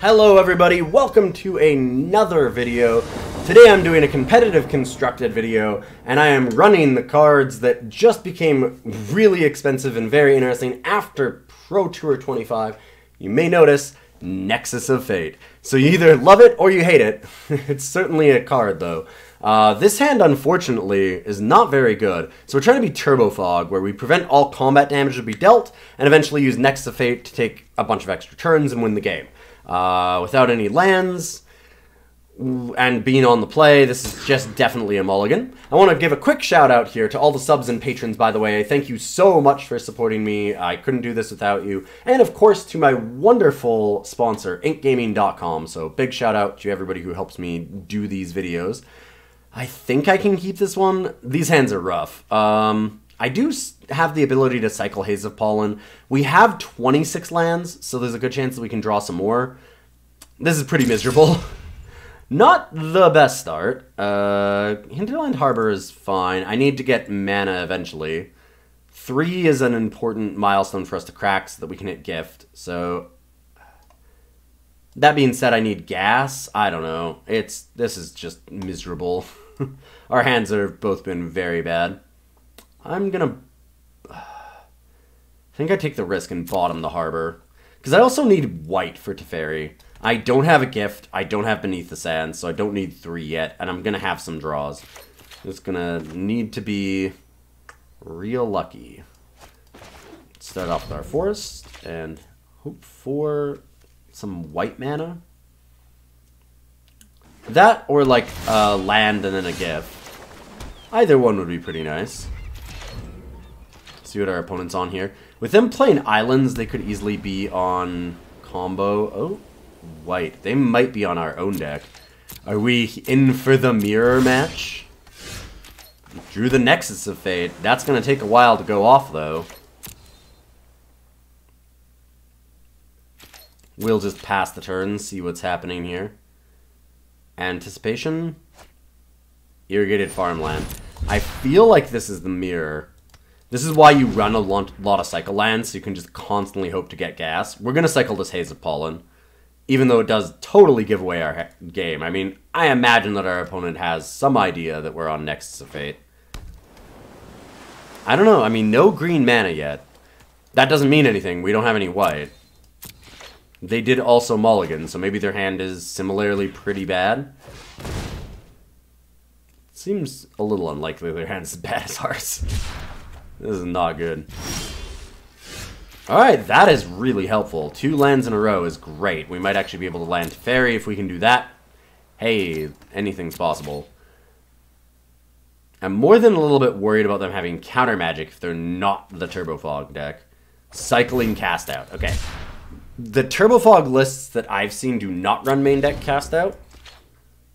Hello everybody, welcome to another video. Today I'm doing a competitive constructed video, and I am running the cards that just became really expensive and very interesting after Pro Tour 25. You may notice Nexus of Fate. So you either love it or you hate it. It's certainly a card though. This hand, unfortunately, is not very good. So we're trying to be Turbo Fog, where we prevent all combat damage to be dealt, and eventually use Nexus of Fate to take a bunch of extra turns and win the game. Without any lands, and being on the play, this is just definitely a mulligan. I want to give a quick shout out here to all the subs and patrons, by the way. Thank you so much for supporting me. I couldn't do this without you. And of course to my wonderful sponsor, inkgaming.com. So big shout out to everybody who helps me do these videos. I think I can keep this one. These hands are rough. I do have the ability to cycle Haze of Pollen. We have 26 lands, so there's a good chance that we can draw some more. This is pretty miserable. Not the best start. Hinterland Harbor is fine. I need to get mana eventually. 3 is an important milestone for us to crack so that we can hit gift. So that being said, I need gas. I don't know. This is just miserable. Our hands have both been very bad. I'm gonna... I think I take the risk and bottom the harbor. Because I also need white for Teferi. I don't have a gift. I don't have Beneath the Sands, so I don't need 3 yet. And I'm gonna have some draws. It's gonna need to be real lucky. Start off with our forest and hope for some white mana. That or like a land and then a gift. Either one would be pretty nice. See what our opponent's on here. With them playing islands, they could easily be on combo. Oh, white. They might be on our own deck. Are we in for the mirror match? Drew the Nexus of Fate. That's going to take a while to go off, though. We'll just pass the turn, see what's happening here. Anticipation. Irrigated Farmland. I feel like this is the mirror. This is why you run a lot of cycle lands, so you can just constantly hope to get gas. We're going to cycle this Haze of Pollen, even though it does totally give away our game. I mean, I imagine that our opponent has some idea that we're on Nexus of Fate. I don't know. I mean, no green mana yet. That doesn't mean anything. We don't have any white. They did also mulligan, so maybe their hand is similarly pretty bad. Seems a little unlikely their hand's as bad as ours. This is not good. Alright, that is really helpful. 2 lands in a row is great. We might actually be able to land Teferi if we can do that. Hey, anything's possible. I'm more than a little bit worried about them having counter magic if they're not the Turbo Fog deck. Cycling Cast Out. Okay. The Turbo Fog lists that I've seen do not run main deck Cast Out.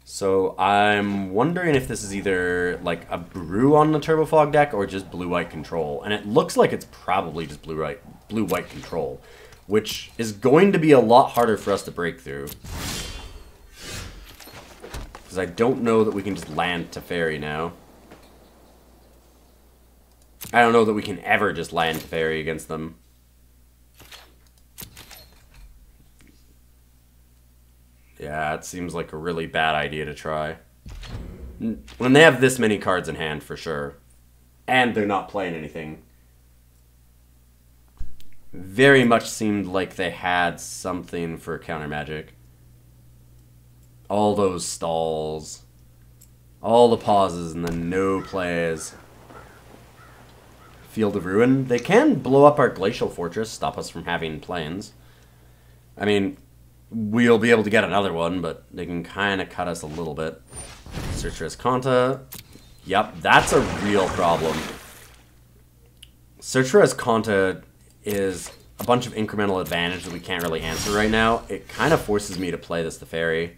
So I'm wondering if this is either like a brew on the Turbo Fog deck or just blue-white control. And it looks like it's probably just blue-white control, which is going to be a lot harder for us to break through. Because I don't know that we can just land Teferi now. I don't know that we can ever just land Teferi against them. Yeah, it seems like a really bad idea to try. When they have this many cards in hand, for sure. And they're not playing anything. Very much seemed like they had something for counter magic. All those stalls. All the pauses and then no plays. Field of Ruin. They can blow up our Glacial Fortress, stop us from having planes. I mean... we'll be able to get another one, but they can kind of cut us a little bit. Search for Azcanta. Yep, that's a real problem. Search for Azcanta is a bunch of incremental advantage that we can't really answer right now. It kind of forces me to play this Teferi.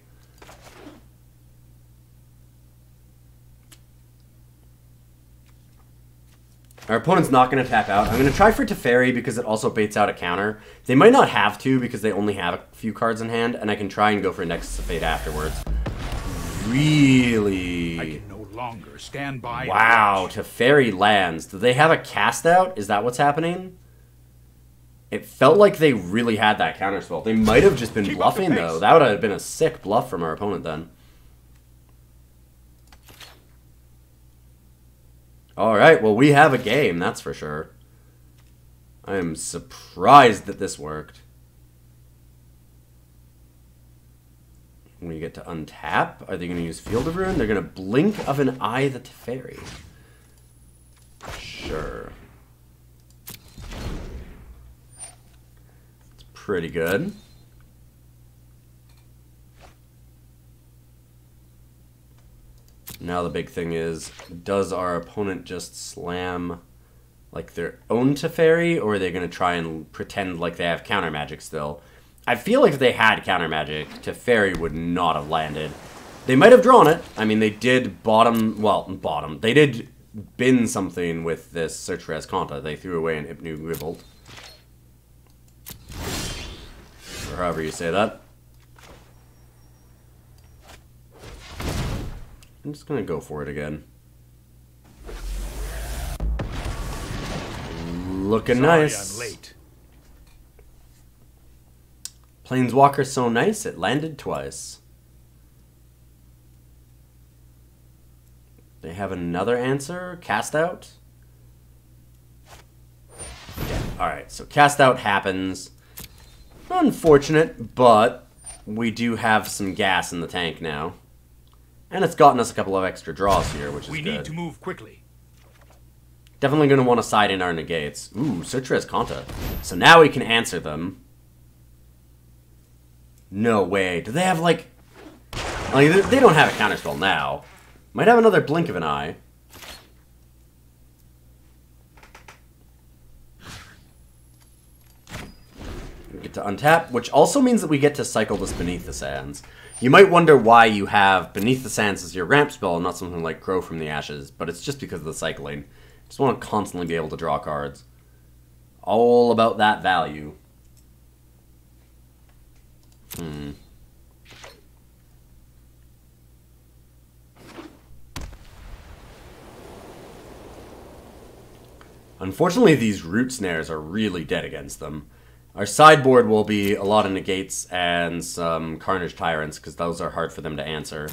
Our opponent's not going to tap out. I'm going to try for Teferi because it also baits out a counter. They might not have to because they only have a few cards in hand, and I can try and go for Nexus of Fate afterwards. Really? I can no longer stand by. Wow, Teferi lands. Do they have a cast out? Is that what's happening? It felt like they really had that counterspell. They might have just been bluffing, though. That would have been a sick bluff from our opponent, then. Alright, well, we have a game, that's for sure. I am surprised that this worked. When you get to untap, are they going to use Field of Ruin? They're going to Blink of an Eye the Teferi. Sure. It's pretty good. Now the big thing is, does our opponent just slam like their own Teferi, or are they going to try and pretend like they have counter magic still? I feel like if they had counter magic, Teferi would not have landed. They might have drawn it. I mean, they did bottom. They did bin something with this Search for Azcanta. They threw away an Ipnu Revolt. Or however you say that. I'm just going to go for it again. Looking nice. I'm late. Planeswalker's so nice, it landed twice. They have another answer. Cast out? Yeah, alright, so cast out happens. Unfortunate, but we do have some gas in the tank now. And it's gotten us a couple of extra draws here, which is good. We need to move quickly. Definitely going to want to side in our negates. Ooh, Search for Azcanta. So now we can answer them. No way. Do they have, like they don't have a counterspell now. Might have another Blink of an Eye. We get to untap, which also means that we get to cycle this Beneath the Sands. You might wonder why you have Beneath the Sands as your ramp spell and not something like Crow from the Ashes, but it's just because of the cycling. Just want to constantly be able to draw cards. All about that value. Unfortunately, these Root Snares are really dead against them. Our sideboard will be a lot of negates and some Carnage Tyrants, because those are hard for them to answer.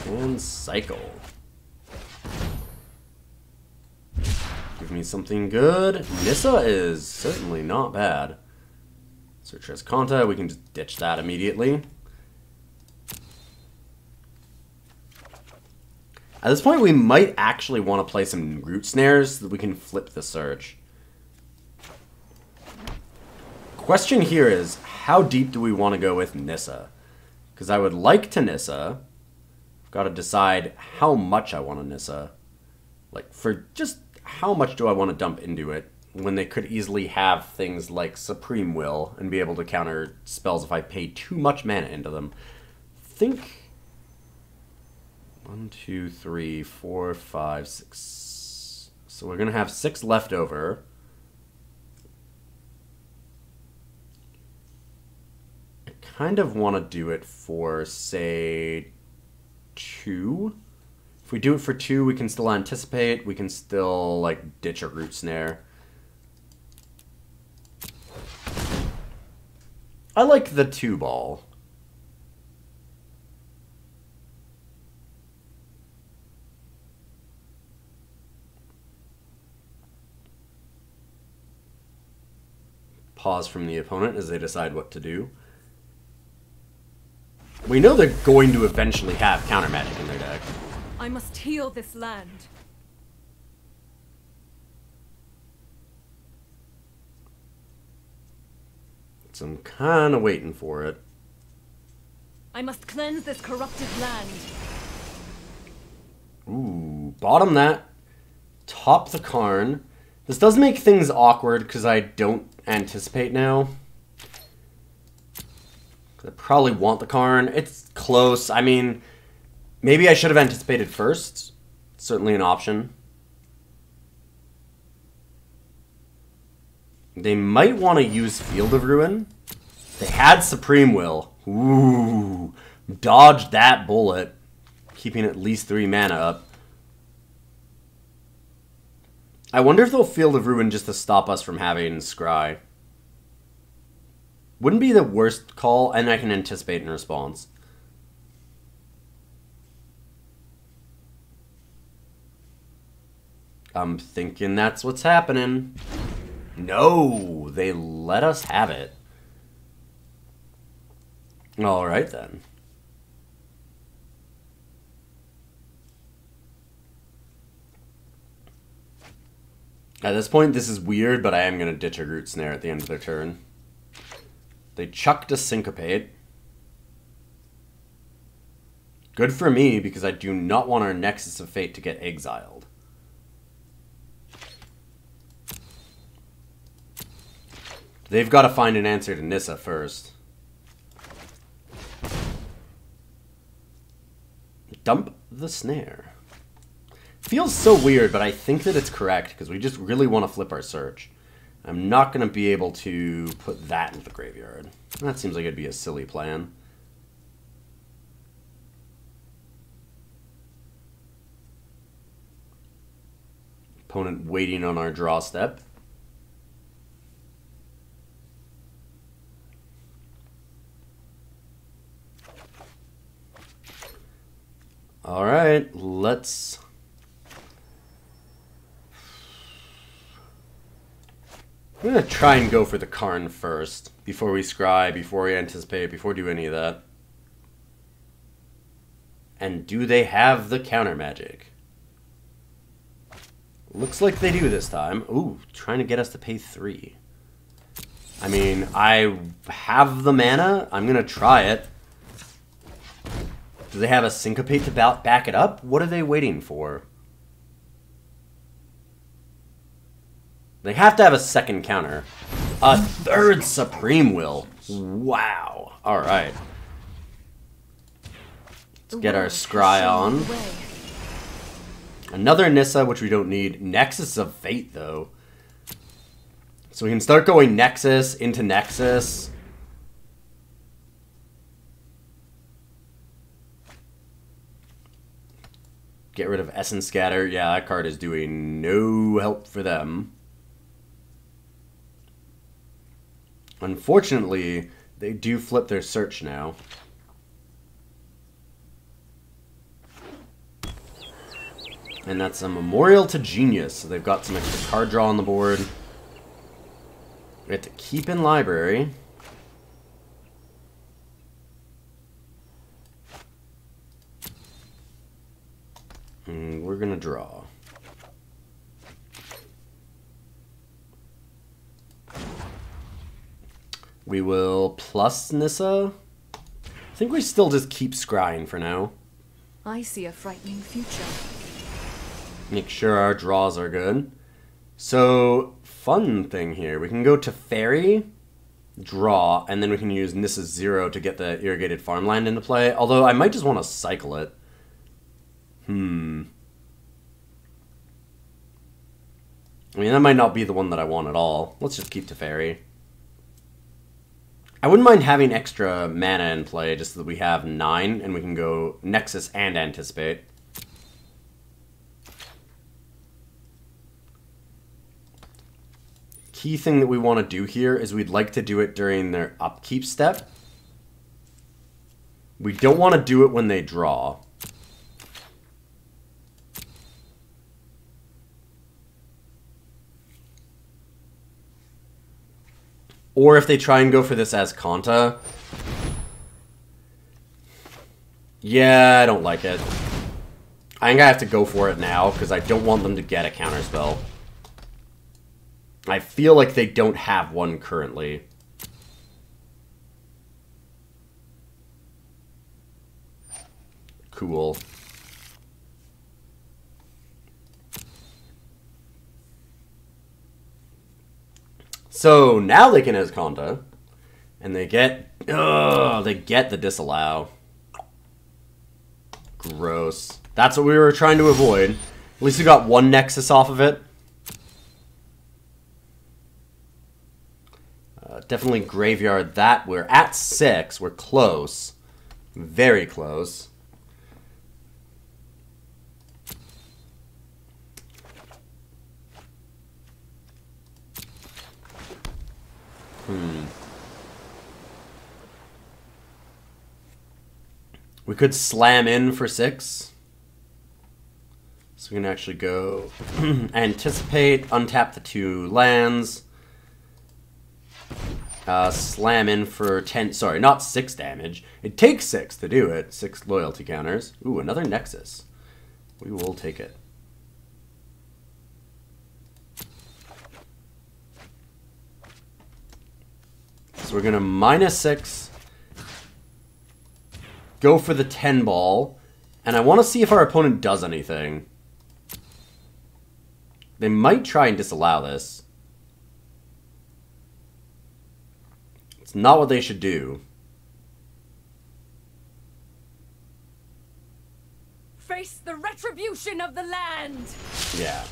And cycle. Give me something good. Nissa is certainly not bad. Search for Azcanta, we can just ditch that immediately. At this point, we might actually want to play some Root Snares so that we can flip the search. Question here is, how deep do we want to go with Nissa? Because I would like to Nissa. I've got to decide how much I want to Nissa. Like, for just how much do I want to dump into it when they could easily have things like Supreme Will and be able to counter spells if I pay too much mana into them. Think 1, 2, 3, 4, 5, 6. So we're going to have 6 left over. I kind of want to do it for, say, 2. If we do it for 2, we can still anticipate. We can still, like, ditch a Root Snare. I like the 2-ball. Pause from the opponent as they decide what to do. We know they're going to eventually have counter magic in their deck. I must heal this land. So I'm kind of waiting for it. I must cleanse this corrupted land. Ooh, bottom that. Top the Karn. This does make things awkward because I don't anticipate now. I probably want the Karn. It's close. I mean, maybe I should have anticipated first. Certainly an option. They might want to use Field of Ruin. They had Supreme Will. Ooh, dodged that bullet. Keeping at least 3 mana up. I wonder if they'll Field of Ruin just to stop us from having Scry. Wouldn't be the worst call, and I can anticipate in response. I'm thinking that's what's happening. No, they let us have it. Alright then. At this point, this is weird, but I am going to ditch a Root Snare at the end of their turn. They chucked a Syncopate. Good for me, because I do not want our Nexus of Fate to get exiled. They've got to find an answer to Nissa first. Dump the Snare. Feels so weird, but I think that it's correct, because we just really want to flip our search. I'm not going to be able to put that into the graveyard. That seems like it'd be a silly plan. Opponent waiting on our draw step. Alright, let's... I'm going to try and go for the Karn first, before we scry, before we anticipate, before we do any of that. And do they have the counter magic? Looks like they do this time. Ooh, trying to get us to pay 3. I mean, I have the mana. I'm going to try it. Do they have a Syncopate to back it up? What are they waiting for? They have to have a second counter. A third Supreme Will. Wow. Alright. Let's get our Scry on. Another Nissa, which we don't need. Nexus of Fate, though. So we can start going Nexus into Nexus. Get rid of Essence Scatter. Yeah, that card is doing no help for them. Unfortunately, they do flip their search now. And that's a Memorial to Genius. So they've got some extra card draw on the board. We have to keep in library. And we're going to draw. We will plus Nissa. I think we still just keep scrying for now. I see a frightening future. Make sure our draws are good. So, fun thing here. We can go to Teferi, draw, and then we can use Nissa's 0 to get the Irrigated Farmland into play. Although, I might just want to cycle it. I mean, that might not be the one that I want at all. Let's just keep Teferi. I wouldn't mind having extra mana in play just so that we have 9 and we can go Nexus and Anticipate. Key thing that we want to do here is we'd like to do it during their upkeep step. We don't want to do it when they draw. Or if they try and go for this Azcanta. Yeah, I don't like it. I think I have to go for it now, because I don't want them to get a counterspell. I feel like they don't have one currently. Cool. So now they can Azcanta, and they get the disallow. Gross. That's what we were trying to avoid. At least we got one Nexus off of it. Definitely graveyard that. We're at 6. We're close. Very close. We could slam in for 6. So we can actually go anticipate, untap the 2 lands, slam in for 10, sorry, not 6 damage. It takes 6 to do it, 6 loyalty counters. Ooh, another Nexus. We will take it. So we're going to -6, go for the 10 ball, and I want to see if our opponent does anything. They might try and disallow this. It's not what they should do. Face the retribution of the land! Yeah.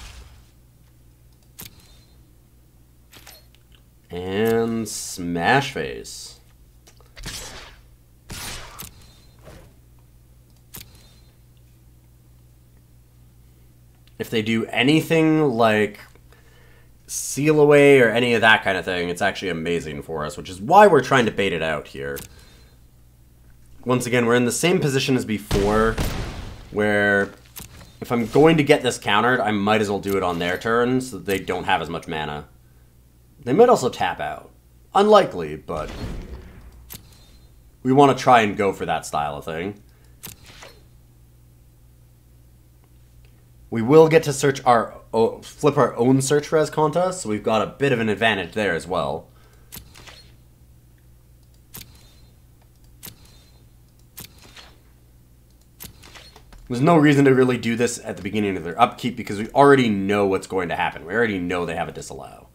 And Smash Face. If they do anything like Seal Away or any of that kind of thing, it's actually amazing for us, which is why we're trying to bait it out here. Once again, we're in the same position as before, where if I'm going to get this countered, I might as well do it on their turn so that they don't have as much mana. They might also tap out. Unlikely, but we want to try and go for that style of thing. We will get to search flip our own search for Azcanta, so we've got a bit of an advantage there as well. There's no reason to really do this at the beginning of their upkeep because we already know what's going to happen. We already know they have a disallow.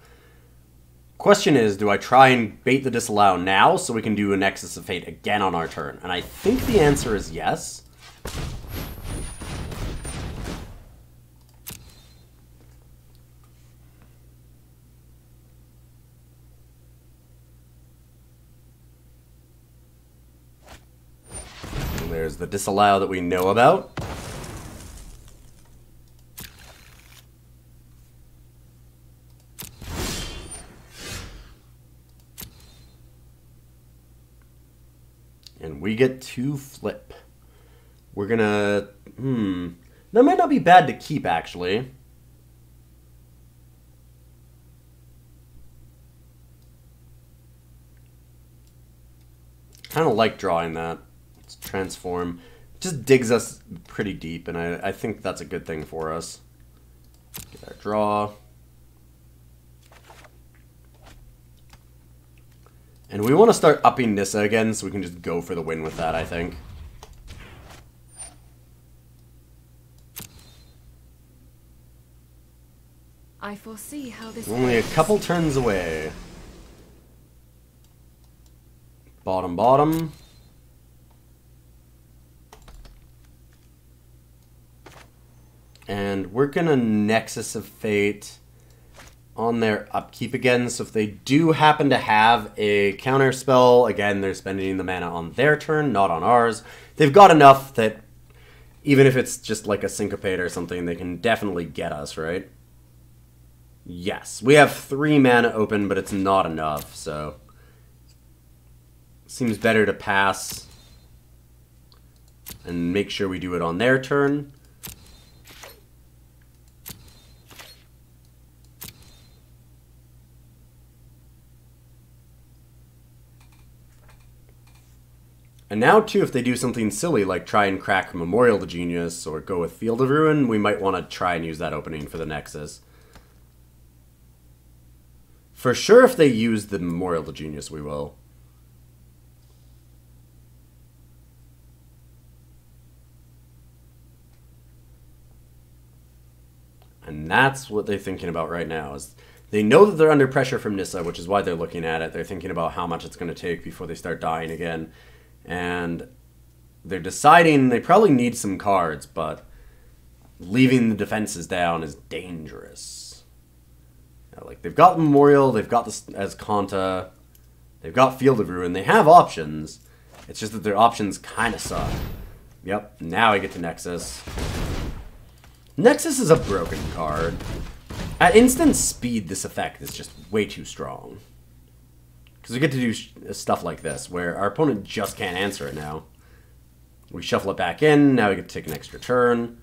Question is, do I try and bait the disallow now so we can do a Nexus of Fate again on our turn? And I think the answer is yes. There's the disallow that we know about. And we get to flip. We're gonna... That might not be bad to keep, actually. Kind of like drawing that. Let's transform. It just digs us pretty deep, and I think that's a good thing for us. Get our draw. And we want to start upping Nissa again, so we can just go for the win with that, I think. I foresee how this Only a couple turns away. Bottom, bottom. And we're going to Nexus of Fate on their upkeep again, so if they do happen to have a counter spell, again, they're spending the mana on their turn, not on ours. They've got enough that even if it's just like a Syncopate or something, they can definitely get us, right? Yes, we have 3 mana open, but it's not enough, so seems better to pass and make sure we do it on their turn. And now, too, if they do something silly, like try and crack Memorial to Genius or go with Field of Ruin, we might want to try and use that opening for the Nexus. For sure, if they use the Memorial to Genius, we will. And that's what they're thinking about right now. Is they know that they're under pressure from Nissa, which is why they're looking at it. They're thinking about how much it's going to take before they start dying again. And they're deciding they probably need some cards, but leaving the defenses down is dangerous. Like, they've got Memorial, they've got this Azcanta, they've got Field of Ruin, they have options. It's just that their options kind of suck. Yep, now I get to Nexus. Nexus is a broken card. At instant speed, this effect is just way too strong. Because we get to do stuff like this, where our opponent just can't answer it now. We shuffle it back in. Now we get to take an extra turn.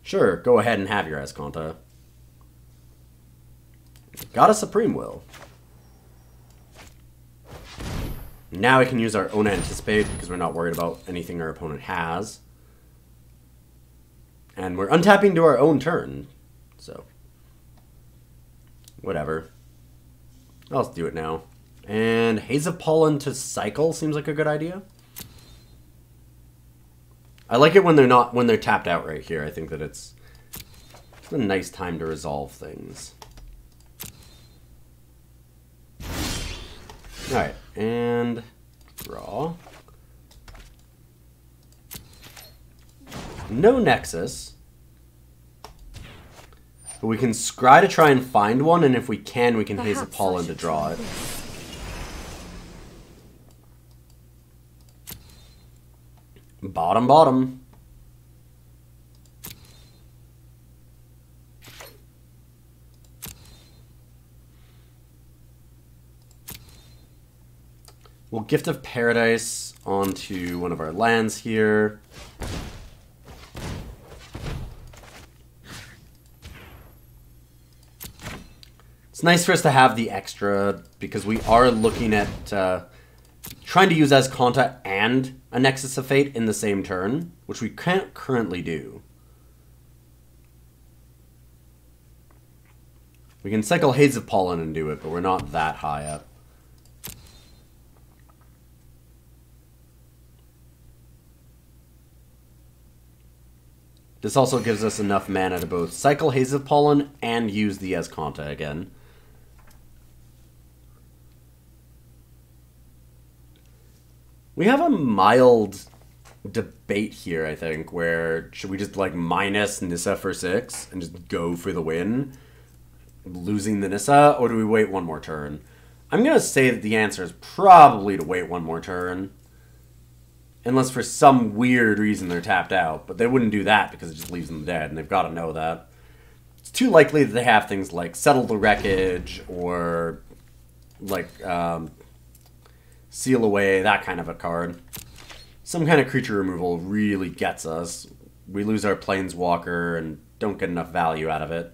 Sure, go ahead and have your Azcanta. Got a Supreme Will. Now we can use our own Anticipate because we're not worried about anything our opponent has. And we're untapping to our own turn. So, whatever. Let's do it now. And Haze of Pollen to cycle seems like a good idea. I like it when they're tapped out right here. I think that it's a nice time to resolve things. Alright, and draw. No Nexus. But we can scry to try and find one, and if we can Haze of Pollen to draw it. Bottom, bottom. We'll Gift of Paradise onto one of our lands here. It's nice for us to have the extra because we are looking at trying to use Azcanta and a Nexus of Fate in the same turn, which we can't currently do. We can cycle Haze of Pollen and do it, but we're not that high up. This also gives us enough mana to both cycle Haze of Pollen and use the Azcanta again. We have a mild debate here, I think, where should we just like minus Nissa for 6 and just go for the win, losing the Nissa, or do we wait one more turn? I'm going to say that the answer is probably to wait one more turn. Unless for some weird reason they're tapped out. But they wouldn't do that because it just leaves them dead, and they've got to know that. It's too likely that they have things like Settle the Wreckage or like Seal Away, that kind of a card. Some kind of creature removal really gets us. We lose our Planeswalker and don't get enough value out of it.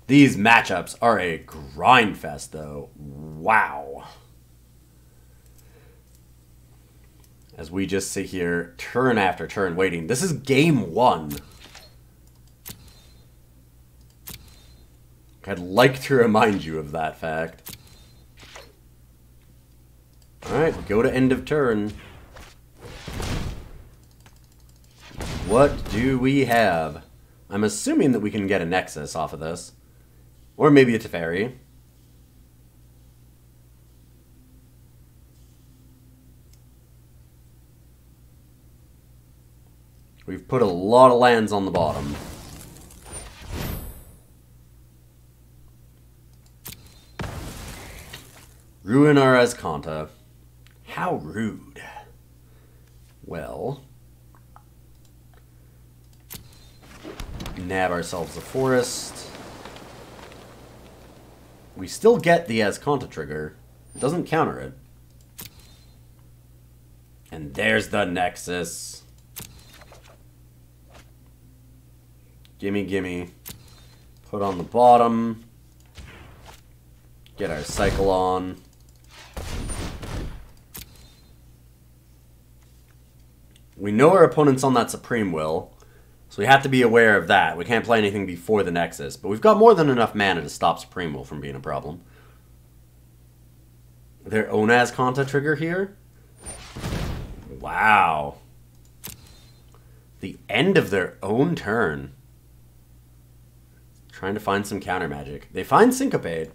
These matchups are a grind fest, though. Wow. As we just sit here, turn after turn, waiting. This is game 1. I'd like to remind you of that fact. Alright, go to end of turn. What do we have? I'm assuming that we can get a Nexus off of this. Or maybe a Teferi. We've put a lot of lands on the bottom. Ruin our Azcanta. How rude. Well, nab ourselves a forest. We still get the Azcanta trigger. It doesn't counter it. And there's the Nexus. Gimme, gimme. Put on the bottom. Get our cycle on. We know our opponent's on that Supreme Will, so we have to be aware of that. We can't play anything before the Nexus, but we've got more than enough mana to stop Supreme Will from being a problem. Their own Azcanta trigger here? Wow. The end of their own turn. Trying to find some counter magic. They find Syncopate.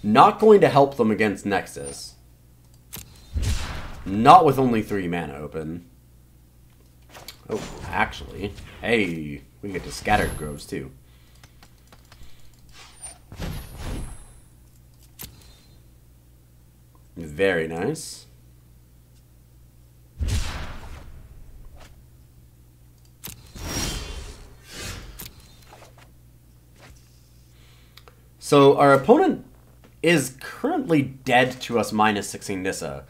Not going to help them against Nexus. Not with only 3 mana open. Oh, actually. Hey, we get to Scattered Groves too. Very nice. So our opponent is currently dead to us minus 16 Nissa.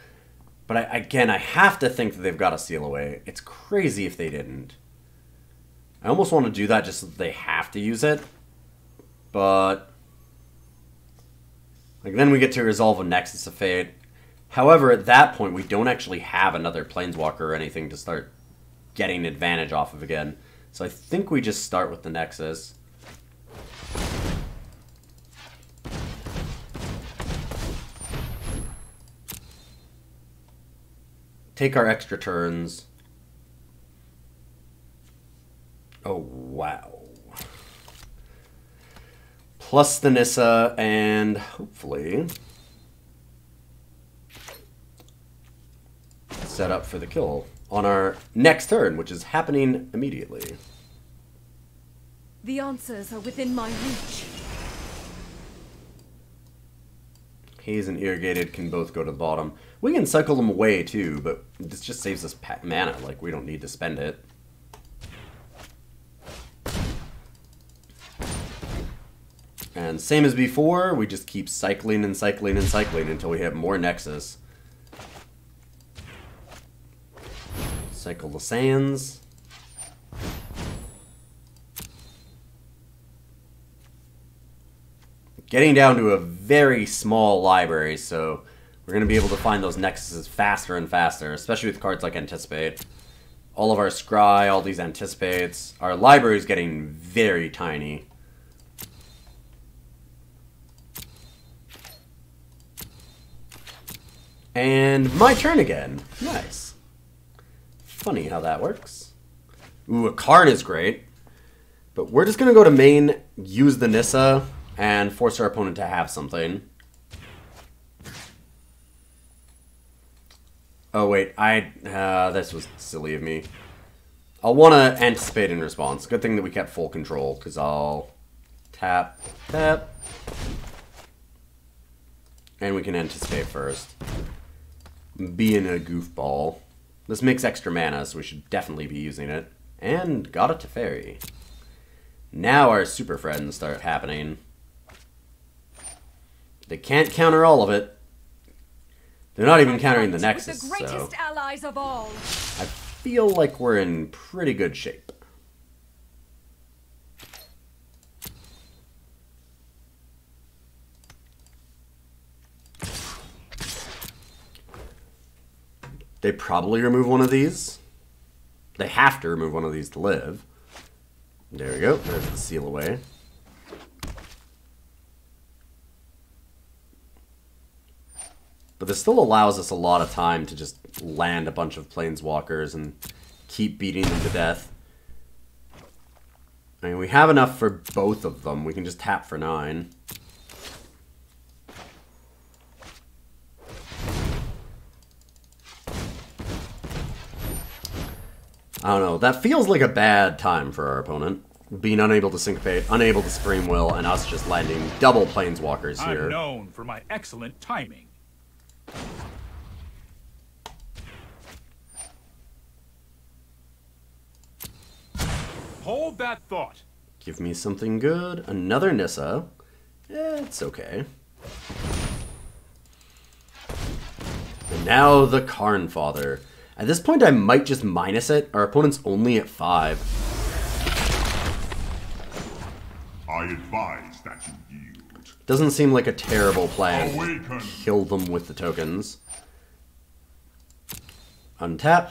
But again, I have to think that they've got a seal away. It's crazy if they didn't. I almost want to do that just so that they have to use it. But like then we get to resolve a Nexus of Fate. However, at that point, we don't actually have another Planeswalker or anything to start getting advantage off of again. So I think we just start with the Nexus. Take our extra turns. Oh, wow. Plus the Nissa, and hopefully set up for the kill on our next turn, which is happening immediately. The answers are within my reach. Haze and Irrigated can both go to the bottom. We can cycle them away too, but this just saves us mana. Like, we don't need to spend it. And same as before, we just keep cycling and cycling and cycling until we have more Nexus. Cycle the sands. Getting down to a very small library, so we're going to be able to find those Nexuses faster and faster, especially with cards like Anticipate. All of our Scry, all these Anticipates. Our library is getting very tiny. And my turn again. Nice. Funny how that works. Ooh, a Karn is great. But we're just going to go to main, use the Nissa, and force our opponent to have something. Oh, wait. This was silly of me. I'll want to anticipate in response. Good thing that we kept full control, because I'll tap, tap. And we can anticipate first. Being a goofball. This makes extra mana, so we should definitely be using it. And got a Teferi. Now our super friends start happening. They can't counter all of it. They're not even countering the Nexus, the greatest so allies of all. I feel like we're in pretty good shape. They probably remove one of these. They have to remove one of these to live. There we go. There's the seal away. But this still allows us a lot of time to just land a bunch of Planeswalkers and keep beating them to death. I mean, we have enough for both of them. We can just tap for 9. I don't know. That feels like a bad time for our opponent. Being unable to syncopate, unable to Supreme Will, and us just landing double Planeswalkers here. I'm known for my excellent timing. Hold that thought. Give me something good. Another Nissa. It's okay. And now the Karn Father. At this point, I might just minus it. Our opponent's only at 5. I advise that you yield. Doesn't seem like a terrible plan. Awaken. Kill them with the tokens. Untap.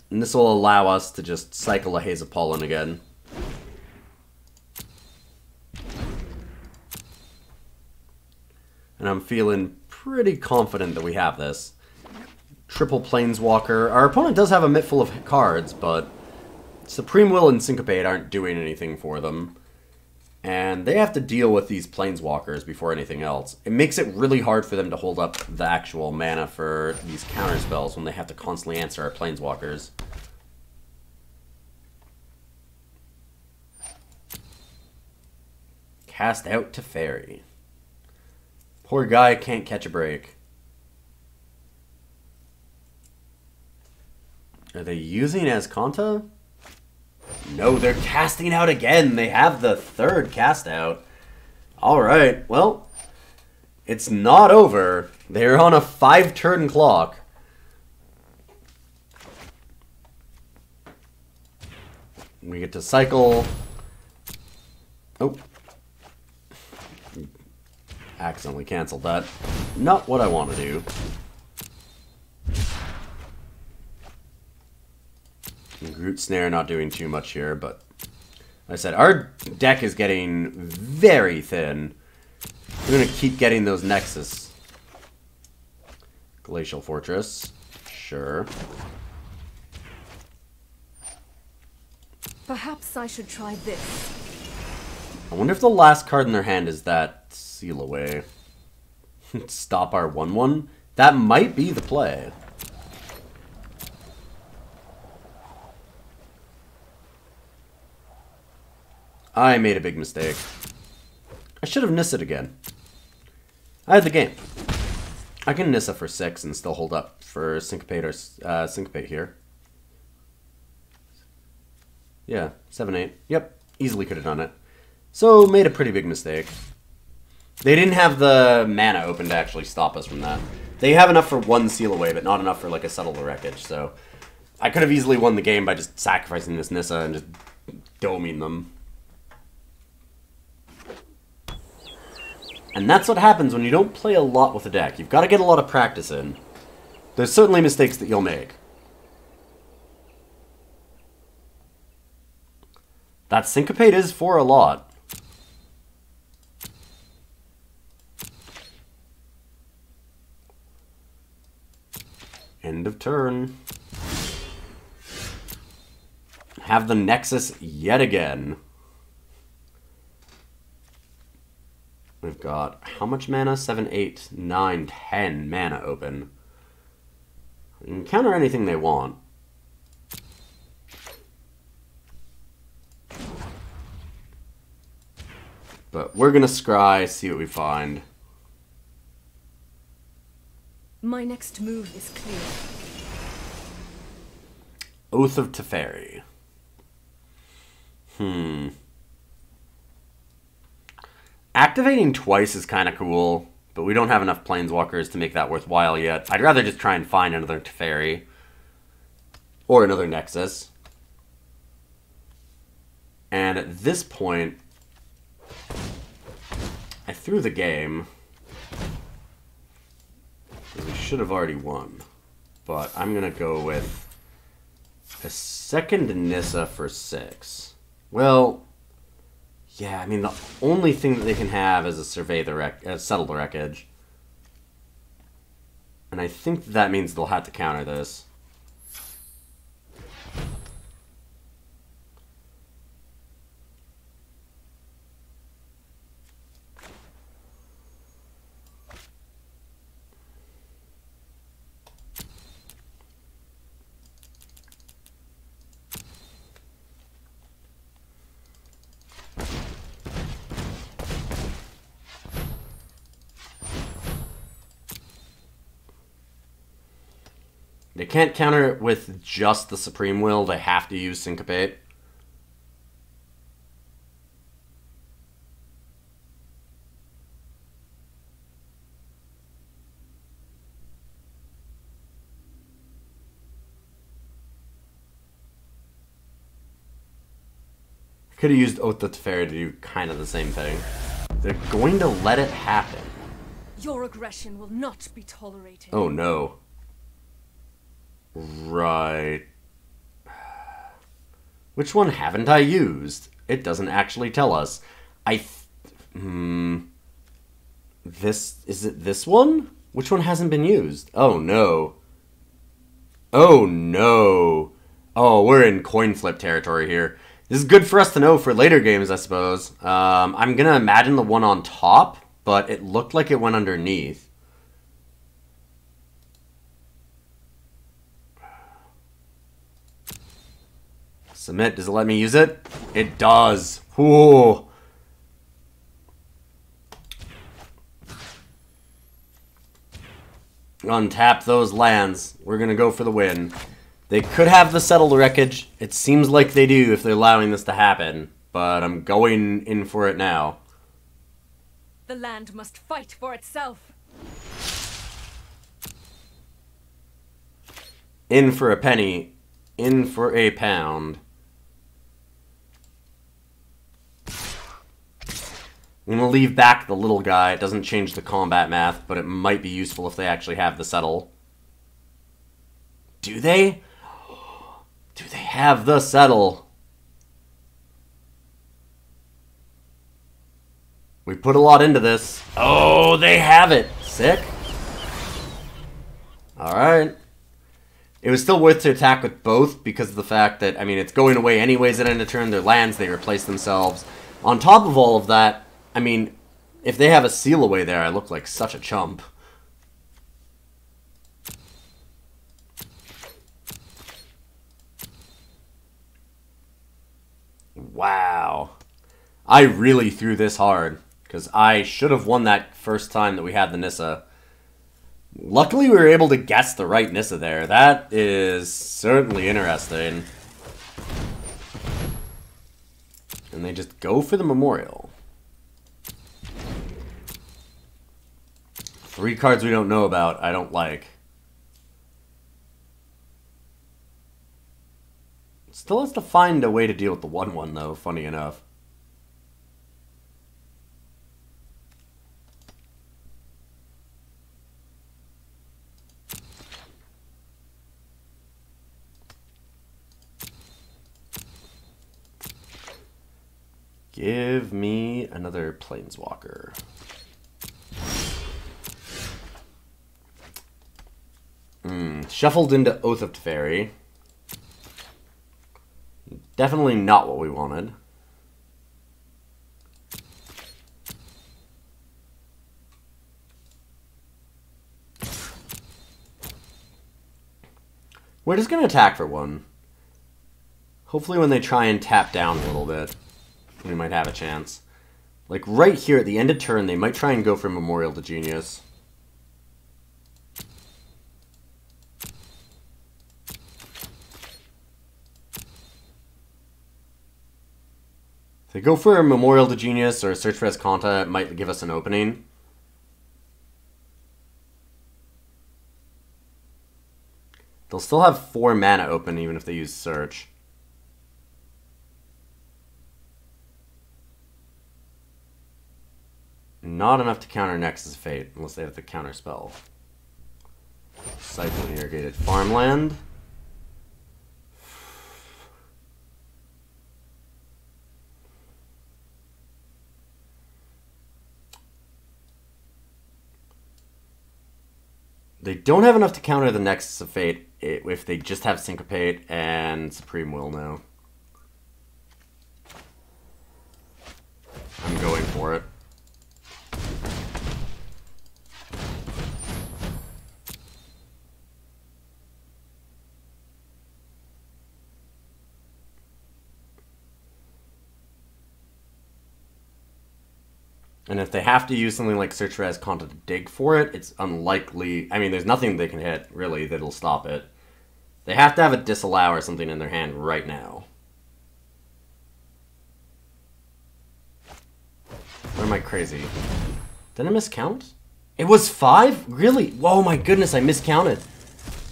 And this will allow us to just cycle a Haze of Pollen again. And I'm feeling pretty confident that we have this. Triple Planeswalker. Our opponent does have a mitt full of cards, but Supreme Will and Syncopate aren't doing anything for them. And they have to deal with these Planeswalkers before anything else. It makes it really hard for them to hold up the actual mana for these counter spells when they have to constantly answer our Planeswalkers. Cast out Teferi. Poor guy can't catch a break. Are they using Azcanta? No, they're casting out again. They have the third cast out. Alright, well, It's not over. They're on a 5-turn clock. We get to cycle. Oh. Accidentally canceled that. Not what I want to do. Root Snare not doing too much here, but like I said, our deck is getting very thin. We're going to keep getting those Nexus. Glacial Fortress. Sure. Perhaps I should try this. I wonder if the last card in their hand is that Seal Away. Stop our 1/1. That might be the play. I made a big mistake. I should have Nissa'd again. I had the game. I can Nissa for 6 and still hold up for Syncopate or Syncopate here. Yeah, 7/8. Yep, easily could have done it. So, made a pretty big mistake. They didn't have the mana open to actually stop us from that. They have enough for 1 Seal Away, but not enough for like a Settle the Wreckage, so I could have easily won the game by just sacrificing this Nissa and just doming them. And that's what happens when you don't play a lot with a deck. You've got to get a lot of practice in. There's certainly mistakes that you'll make. That Syncopate is for a lot. End of turn. Have the Nexus yet again. We've got how much mana? 7, 8, 9, 10 mana open. You can counter anything they want. But we're gonna scry, see what we find. My next move is clear. Oath of Teferi. Activating twice is kind of cool, but we don't have enough Planeswalkers to make that worthwhile yet. I'd rather just try and find another Teferi. Or another Nexus. And at this point, I threw the game. We should have already won. But I'm going to go with a second Nissa for 6. Well, yeah, I mean, the only thing that they can have is a Settle the Wreckage. And I think that means they'll have to counter this. They can't counter it with just the Supreme Will. They have to use Syncopate. Could have used Oath of Teferi to do kind of the same thing. They're going to let it happen. Your aggression will not be tolerated. Oh no. Right. Which one haven't I used? It doesn't actually tell us. Is it this one? Which one hasn't been used? Oh no. Oh no. Oh, we're in coin flip territory here. This is good for us to know for later games, I suppose. I'm gonna imagine the one on top, but it looked like it went underneath. Submit. Does it let me use it? It does. Ooh. Untap those lands. We're going to go for the win. They could have the Settle the Wreckage. It seems like they do if they're allowing this to happen. But I'm going in for it now. The land must fight for itself. In for a penny, in for a pound. I'm going to leave back the little guy. It doesn't change the combat math, but it might be useful if they actually have the settle. Do they? Do they have the settle? We put a lot into this. Oh, they have it. Sick. Alright. It was still worth to attack with both because of the fact that, I mean, it's going away anyways at end of turn. Their lands, they replace themselves. On top of all of that, I mean, if they have a seal away there, I look like such a chump. Wow. I really threw this hard, because I should have won that first time that we had the Nissa. Luckily, we were able to guess the right Nissa there. That is certainly interesting. And they just go for the memorial. 3 cards we don't know about, I don't like. Still has to find a way to deal with the 1/1 though, funny enough. Give me another Planeswalker. Shuffled into Oath of Teferi. Definitely not what we wanted. We're just going to attack for 1. Hopefully when they try and tap down a little bit, we might have a chance. Like right here at the end of turn, they might try and go for Memorial to Genius. If they go for a Memorial to Genius or a Search for Azcanta, it might give us an opening. They'll still have 4 mana open even if they use Search. Not enough to counter Nexus of Fate, unless they have the counter spell. Siphon Irrigated Farmland. They don't have enough to counter the Nexus of Fate if they just have Syncopate and Supreme Will now. I'm going for it. And if they have to use something like Search for Azcanta to dig for it, it's unlikely. I mean, there's nothing they can hit, really, that'll stop it. They have to have a Disallow or something in their hand right now. Or am I crazy? Did I miscount? It was 5? Really? Whoa, my goodness, I miscounted.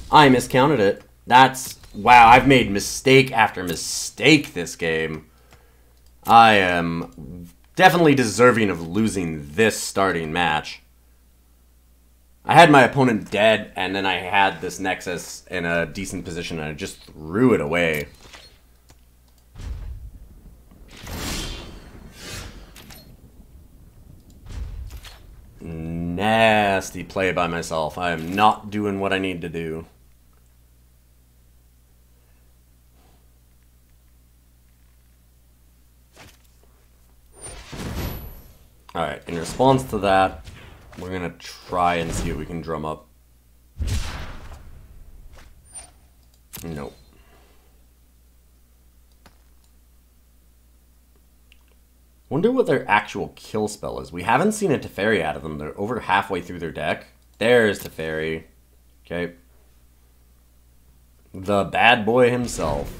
I miscounted it. That's... Wow, I've made mistake after mistake this game. I am... definitely deserving of losing this starting match. I had my opponent dead, and then I had this Nexus in a decent position, and I just threw it away. Nasty play by myself. I am not doing what I need to do. Alright, in response to that, we're going to try and see what we can drum up. Nope. Wonder what their actual kill spell is. We haven't seen a Teferi out of them. They're over halfway through their deck. There's Teferi. Okay. The bad boy himself.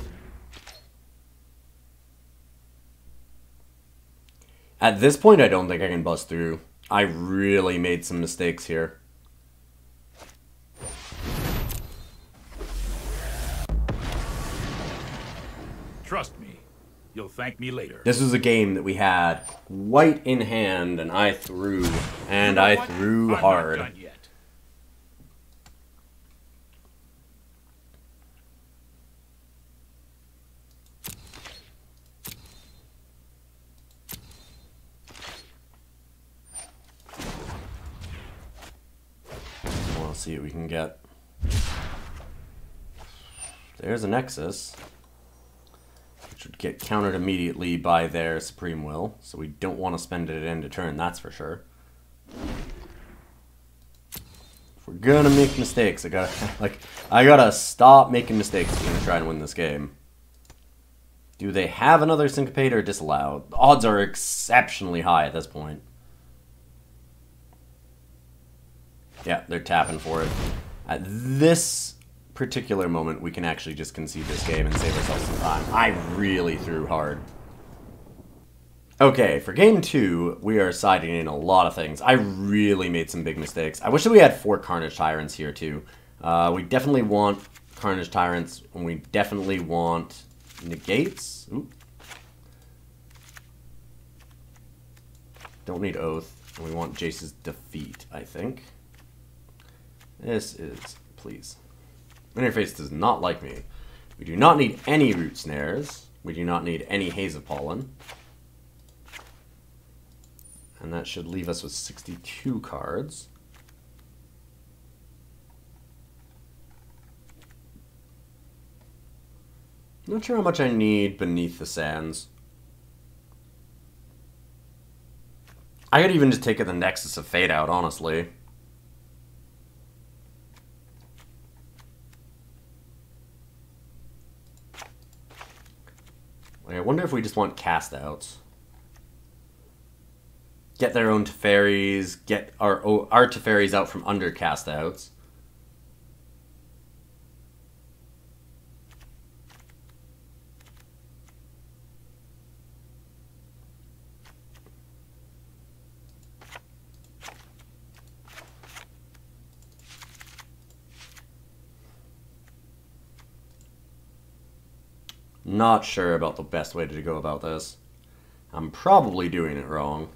At this point, I don't think I can bust through. I really made some mistakes here. Trust me, you'll thank me later. This was a game that we had white in hand, and I threw, and I threw hard. I'm not done yet. We'll see what we can get. There's a Nexus, which would get countered immediately by their Supreme Will, so we don't want to spend it into turn, that's for sure. If we're gonna make mistakes, I gotta stop making mistakes if we're gonna try and win this game. Do they have another Syncopate or disallow? The odds are exceptionally high at this point. Yeah, they're tapping for it. At this particular moment, we can actually just concede this game and save ourselves some time. I really threw hard. Okay, for game 2, we are siding in a lot of things. I really made some big mistakes. I wish that we had 4 Carnage Tyrants here, too. We definitely want Carnage Tyrants, and we definitely want Negates. Ooh. Don't need Oath, and we want Jace's Defeat, I think. This is, please. Interface does not like me. We do not need any Root Snares. We do not need any Haze of Pollen. And that should leave us with 62 cards. Not sure how much I need Beneath the Sands. I could even just take the Nexus of Fate out, honestly. I wonder if we just want cast outs. Get their own Teferis, get our Teferis out from under cast outs. Not sure about the best way to go about this. I'm probably doing it wrong.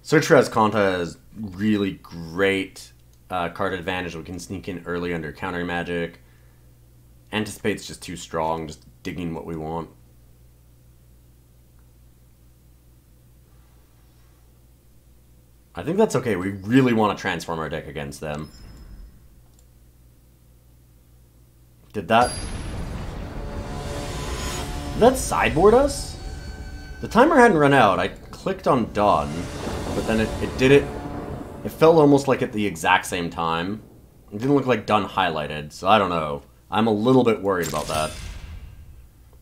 Search for Azcanta is really great card advantage. We can sneak in early under counter magic. Anticipate's just too strong, just digging what we want. I think that's okay. We really want to transform our deck against them. Did that sideboard us? The timer hadn't run out. I clicked on done, but then it did it. It felt almost like at the exact same time. It didn't look like done highlighted, so I don't know. I'm a little bit worried about that.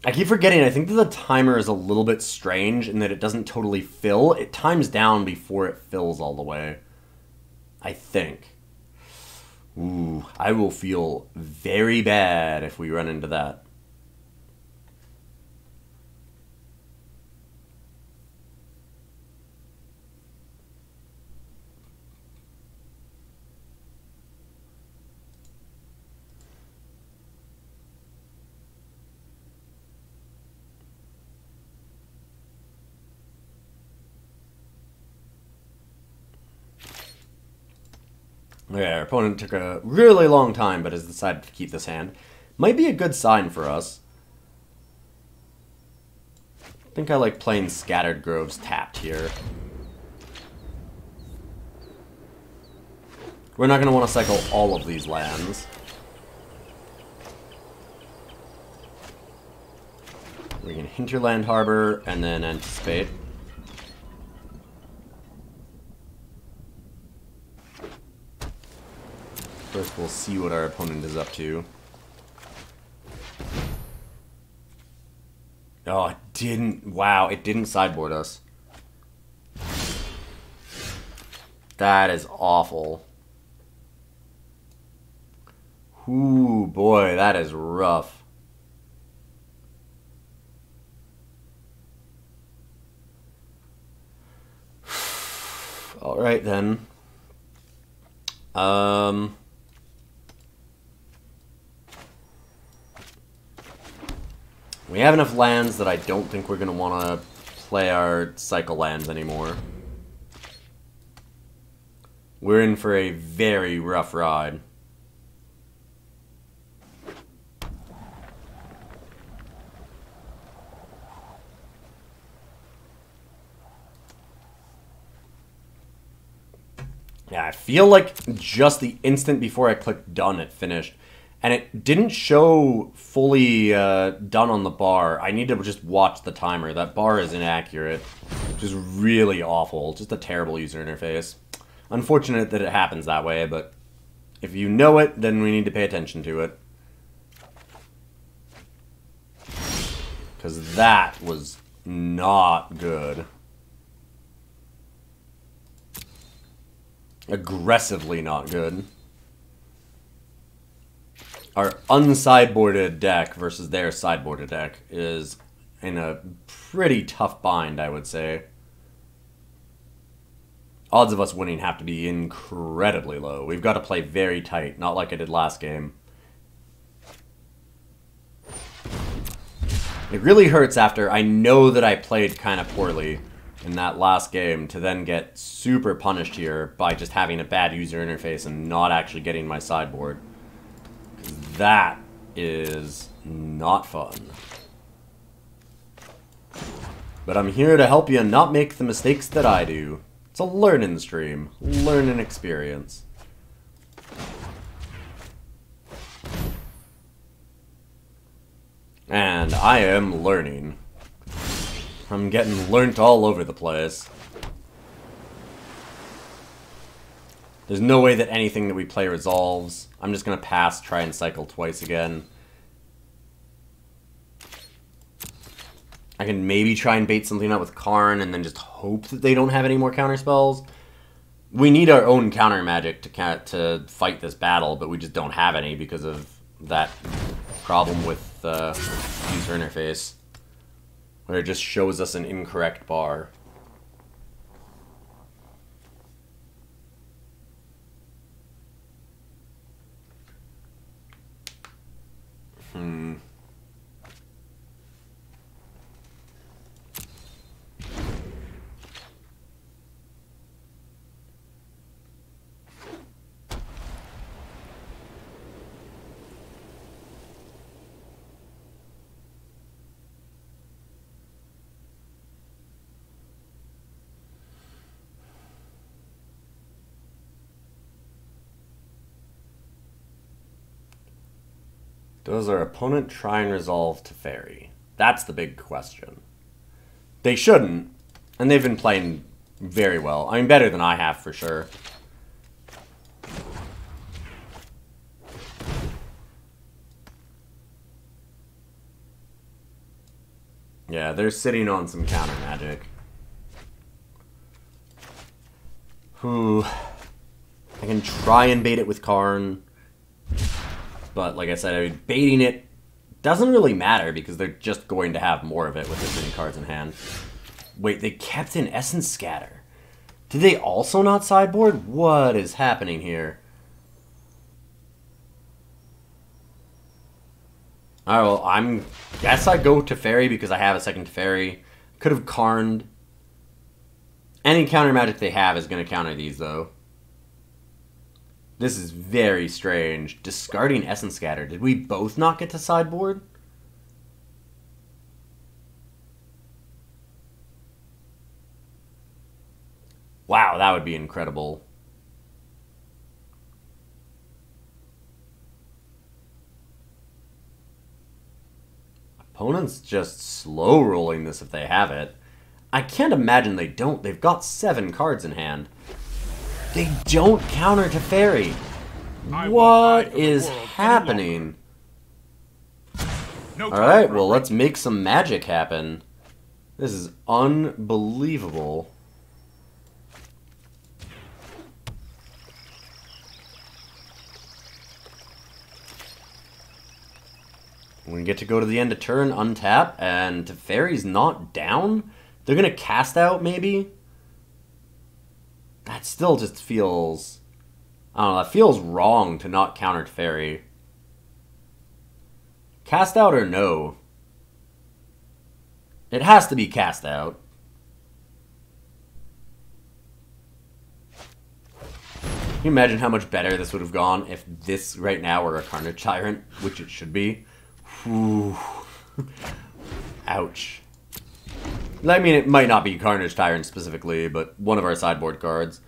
I keep forgetting, I think that the timer is a little bit strange in that it doesn't totally fill. It times down before it fills all the way. I think. Ooh, I will feel very bad if we run into that. Yeah, our opponent took a really long time, but has decided to keep this hand. Might be a good sign for us. I think I like playing Scattered Groves tapped here. We're not going to want to cycle all of these lands. We can Hinterland Harbor and then Anticipate. First, we'll see what our opponent is up to. Oh, it didn't. Wow, it didn't sideboard us. That is awful. Ooh, boy, that is rough. Alright then. We have enough lands that I don't think we're going to want to play our cycle lands anymore. We're in for a very rough ride. Yeah, I feel like just the instant before I clicked done, it finished. And it didn't show fully done on the bar. I need to just watch the timer. That bar is inaccurate, which is really awful. Just a terrible user interface. Unfortunate that it happens that way, but if you know it, then we need to pay attention to it. Because that was not good. Aggressively not good. Our unsideboarded deck versus their sideboarded deck is in a pretty tough bind, I would say. Odds of us winning have to be incredibly low. We've got to play very tight, not like I did last game. It really hurts after I know that I played kind of poorly in that last game to then get super punished here by just having a bad user interface and not actually getting my sideboard. That is not fun. But I'm here to help you not make the mistakes that I do. It's a learning stream. Learning experience. And I am learning. I'm getting learnt all over the place. There's no way that anything that we play resolves. I'm just going to pass, try and cycle twice again. I can maybe try and bait something up with Karn and then just hope that they don't have any more counter spells. We need our own counter magic to fight this battle, but we just don't have any because of that problem with user interface, where it just shows us an incorrect bar. Does our opponent try and resolve Teferi? That's the big question. They shouldn't, and they've been playing very well. I mean, better than I have, for sure. Yeah, they're sitting on some counter magic. I can try and bait it with Karn. But, like I said, I mean, baiting it doesn't really matter because they're just going to have more of it with as many cards in hand. Wait, they kept in Essence Scatter. Did they also not sideboard? What is happening here? Alright, well, guess I go Teferi because I have a second Teferi. Could have Karned. Any counter magic they have is going to counter these, though. This is very strange. Discarding Essence Scatter. Did we both not get to sideboard? Wow, that would be incredible. Opponent's just slow rolling this if they have it. I can't imagine they don't. They've got 7 cards in hand. They don't counter Teferi. What is happening? Alright, well, let's make some magic happen. This is unbelievable. We get to go to the end of turn, untap, and Teferi's not down? They're going to cast out, maybe? That still just feels... I don't know, that feels wrong to not counter Teferi. Cast out or no? It has to be cast out. Can you imagine how much better this would have gone if this right now were a Carnage Tyrant, which it should be? Whew. Ouch. I mean, it might not be Carnage Tyrant specifically, but one of our sideboard cards.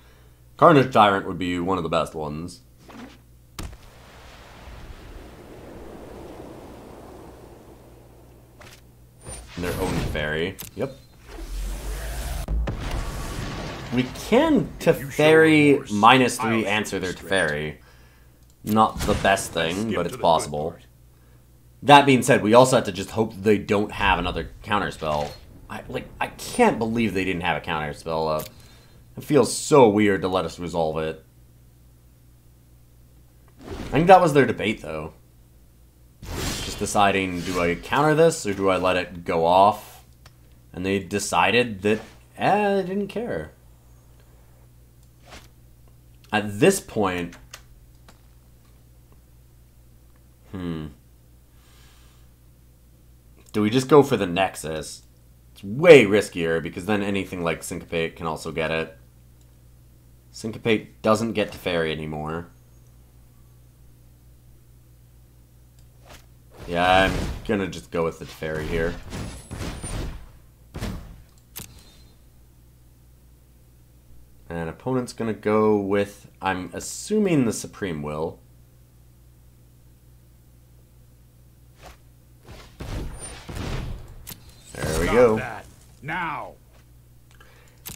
Carnage Tyrant would be one of the best ones. And their own Teferi. Yep. We can Teferi -3 answer their Teferi. Not the best thing, but it's possible. That being said, we also have to just hope they don't have another counterspell. I can't believe they didn't have a counterspell up. It feels so weird to let us resolve it. I think that was their debate, though. Just deciding, do I counter this, or do I let it go off? And they decided that, they didn't care. At this point... Do we just go for the Nexus? It's way riskier, because then anything like Syncopate can also get it. Syncopate doesn't get Teferi anymore. Yeah, I'm gonna just go with the Teferi here. And opponent's gonna go with, I'm assuming, the Supreme Will. There we go. That. Now.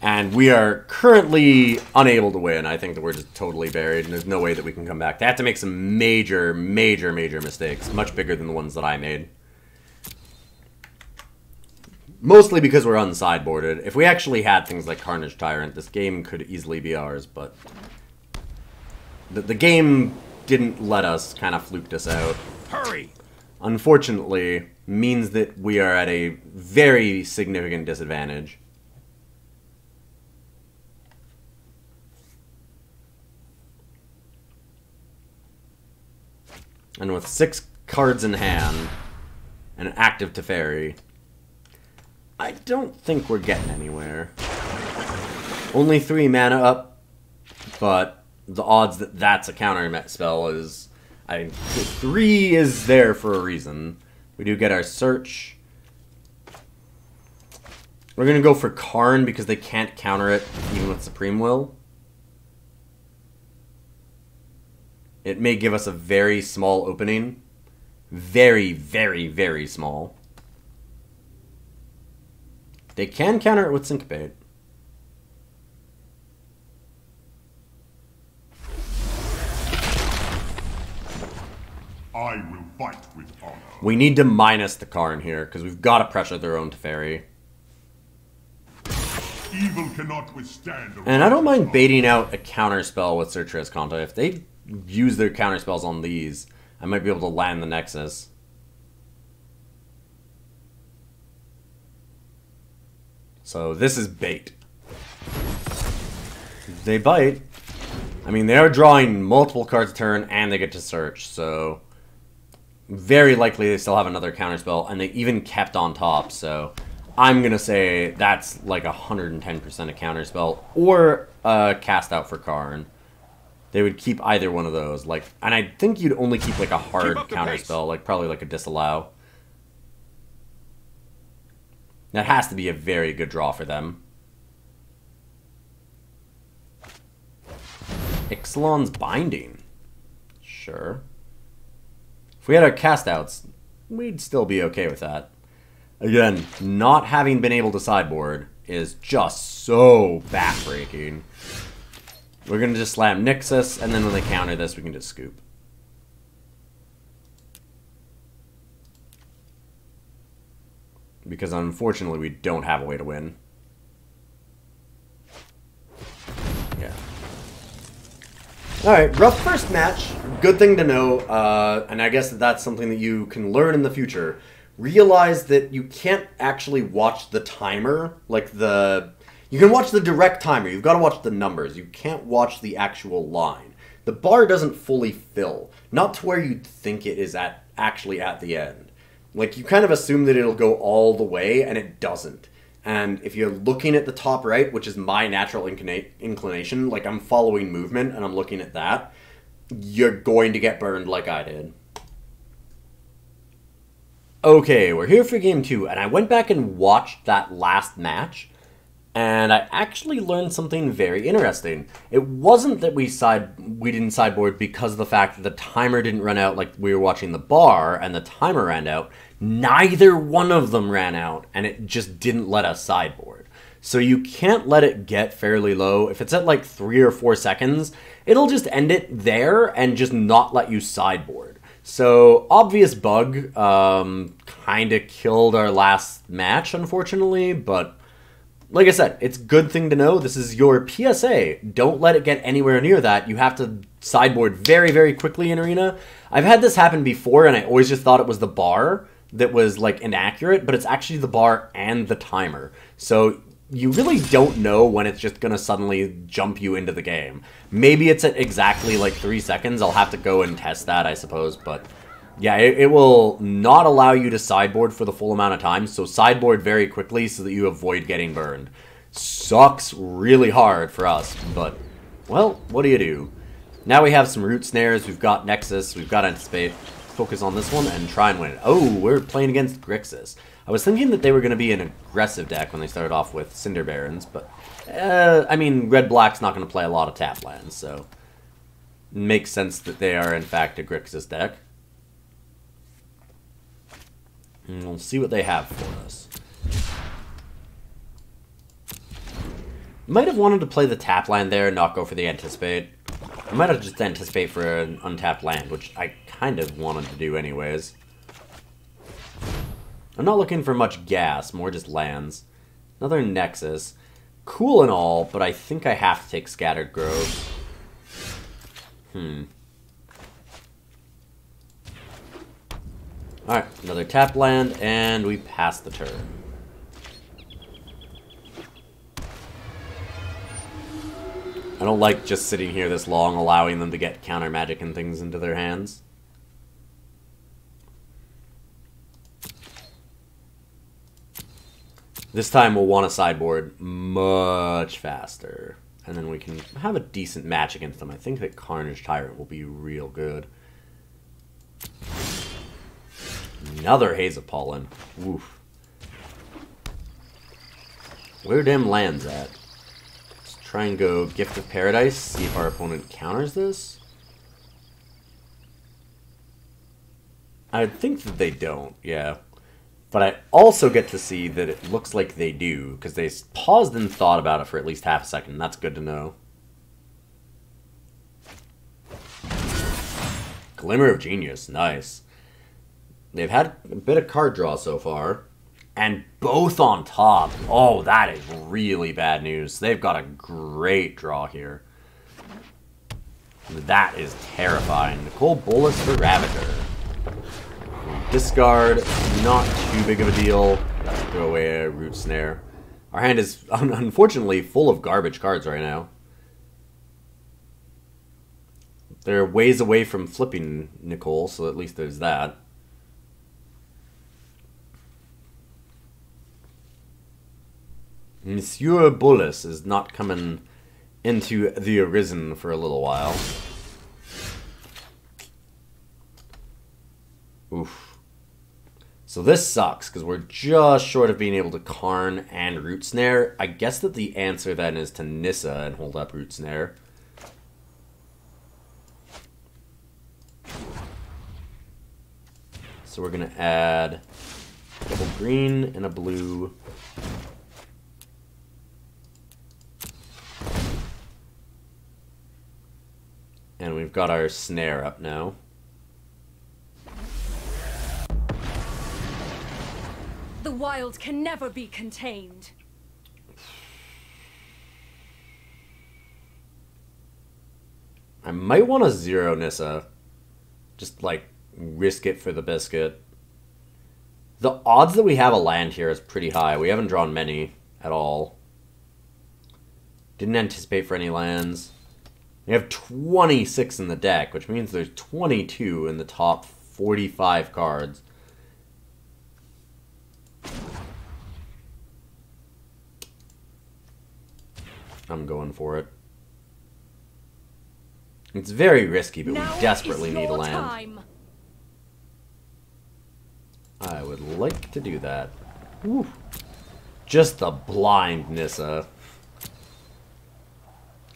And we are currently unable to win. I think that we're just totally buried, and there's no way that we can come back. They have to make some major, major, major mistakes. Much bigger than the ones that I made. Mostly because we're unsideboarded. If we actually had things like Carnage Tyrant, this game could easily be ours, but... The game didn't let us, kind of fluked us out. Hurry! Unfortunately, means that we are at a very significant disadvantage. And with 6 cards in hand, and an active Teferi, I don't think we're getting anywhere. Only 3 mana up, but the odds that that's a counter spell is... 3 is there for a reason. We do get our search. We're going to go for Karn because they can't counter it even with Supreme Will. It may give us a very small opening. Very, very, very small. They can counter it with Syncopate. I will fight with honor. We need to minus the Karn here, because we've got to pressure their own Teferi. Evil cannot withstand. And I don't mind baiting out a counterspell with Searcher Azcanta. If they use their counterspells on these, I might be able to land the Nexus. So this is bait. They bite. I mean, they are drawing multiple cards a turn, and they get to search, so... Very likely they still have another counterspell, and they even kept on top, so... I'm gonna say that's like 110% a counterspell, or cast out for Karn. They would keep either one of those, like... And I think you'd only keep like a hard counterspell, like probably like a disallow. That has to be a very good draw for them. Ixalan's Binding. Sure. If we had our cast-outs, we'd still be okay with that. Again, not having been able to sideboard is just so backbreaking. We're going to just slam Nexus, and then when they counter this, we can just scoop. Because unfortunately, we don't have a way to win. Yeah. Alright, rough first match. Good thing to know, and I guess that's something that you can learn in the future. Realize that you can't actually watch the timer, like the... You can watch the direct timer. You've got to watch the numbers. You can't watch the actual line. The bar doesn't fully fill. Not to where you'd think it is actually at the end. Like, you kind of assume that it'll go all the way, and it doesn't. And if you're looking at the top right, which is my natural inclination, like I'm following movement and I'm looking at that, you're going to get burned like I did. Okay, we're here for game 2, and I went back and watched that last match, and I actually learned something very interesting. It wasn't that we didn't sideboard because of the fact that the timer didn't run out like we were watching the bar, and the timer ran out. Neither one of them ran out, and it just didn't let us sideboard. So you can't let it get fairly low. If it's at like 3 or 4 seconds, it'll just end it there and just not let you sideboard. So, obvious bug, kind of killed our last match, unfortunately, but like I said, it's a good thing to know. This is your PSA. Don't let it get anywhere near that. You have to sideboard very, very quickly in Arena. I've had this happen before, and I always just thought it was the bar that was, like, inaccurate, but it's actually the bar and the timer. So, you really don't know when it's just going to suddenly jump you into the game. Maybe it's at exactly like 3 seconds. I'll have to go and test that, I suppose. But yeah, it will not allow you to sideboard for the full amount of time. So sideboard very quickly so that you avoid getting burned. Sucks really hard for us. But, well, what do you do? Now we have some Root Snares. We've got Nexus. We've got Anticipate. Focus on this one and try and win it. Oh, we're playing against Grixis. I was thinking that they were going to be an aggressive deck when they started off with Cinder Barons, but, I mean, Red-Black's not going to play a lot of tap lands, so it makes sense that they are, in fact, a Grixis deck. And we'll see what they have for us. Might have wanted to play the tap land there and not go for the Anticipate. I might have just Anticipate for an untapped land, which I kind of wanted to do anyways. I'm not looking for much gas, more just lands. Another Nexus. Cool and all, but I think I have to take Scattered Grove. Alright, another tap land, and we pass the turn. I don't like just sitting here this long, allowing them to get counter magic and things into their hands. This time we'll want to sideboard much faster. And then we can have a decent match against them. I think that Carnage Tyrant will be real good. Another Haze of Pollen. Oof. Where them lands at? Let's try and go Gift of Paradise. See if our opponent counters this. I think that they don't, yeah. But I also get to see that it looks like they do, because they paused and thought about it for at least half a second. That's good to know. Glimmer of Genius, nice. They've had a bit of card draw so far, and both on top. Oh, that is really bad news. They've got a great draw here. That is terrifying. Nicole Bolas for Ravager. Discard, not too big of a deal. Throw away a Root Snare. Our hand is, unfortunately, full of garbage cards right now. They're ways away from flipping Nicole, so at least there's that. Monsieur Bolas is not coming into the Arisen for a little while. Oof. So this sucks, because we're just short of being able to Karn and Root Snare. I guess that the answer then is to Nissa and hold up Root Snare. So we're going to add a double green and a blue. And we've got our Snare up now. The wild can never be contained. I might want to zero Nissa. Just, like, risk it for the biscuit. The odds that we have a land here is pretty high. We haven't drawn many at all. Didn't anticipate for any lands. We have 26 in the deck, which means there's 22 in the top 45 cards. I'm going for it. It's very risky, but we desperately need a land. I would like to do that. Woo. Just the blind Nissa.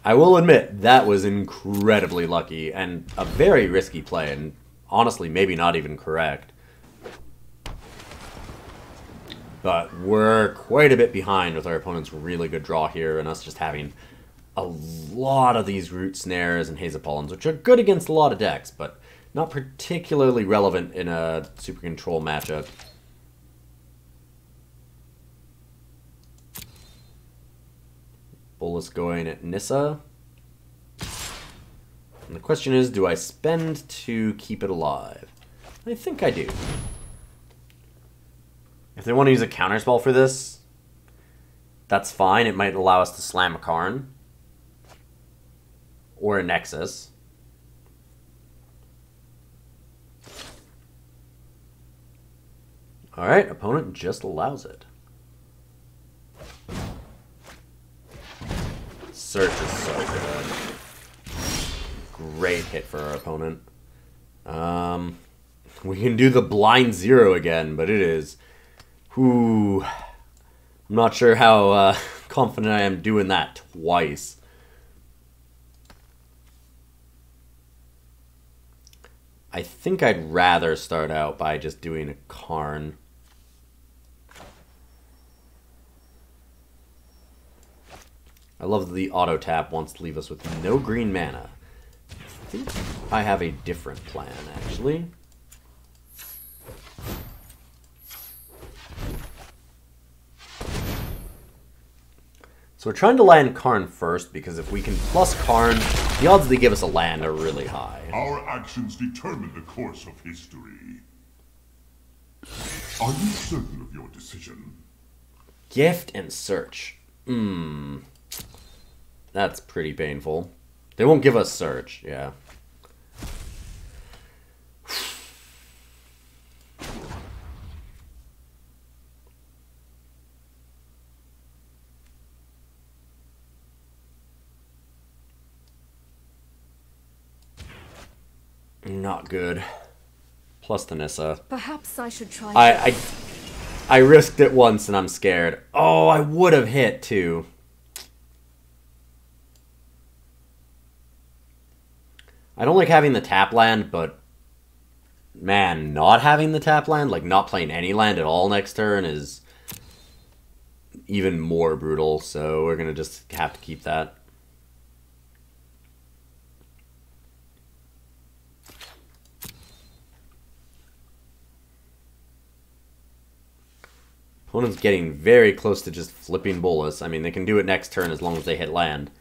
I will admit, that was incredibly lucky, and a very risky play, and honestly, maybe not even correct. But we're quite a bit behind with our opponent's really good draw here, and us just having a lot of these Root Snares and Haze of Pollen, which are good against a lot of decks, but not particularly relevant in a Super Control matchup. Bolus going at Nissa. And the question is, do I spend to keep it alive? I think I do. If they want to use a counterspell for this, that's fine. It might allow us to slam a Karn. Or a Nexus. Alright, opponent just allows it. Search is so good. Great hit for our opponent. We can do the blind 0 again, but it is... Ooh, I'm not sure how confident I am doing that twice. I think I'd rather start out by just doing a Karn. I love that the auto tap wants to leave us with no green mana. I think I have a different plan, actually. So we're trying to land Karn first, because if we can plus Karn, the odds they give us a land are really high. Our actions determine the course of history. Are you certain of your decision? Gift and search. That's pretty painful. They won't give us search, yeah. Not good. Plus the Nissa. Perhaps I should try. I risked it once and I'm scared. Oh, I would have hit too. I don't like having the tap land, but man, not having the tap land, like not playing any land at all next turn, is even more brutal. So we're gonna just have to keep that. Opponent's getting very close to just flipping Bolus. I mean, they can do it next turn as long as they hit land.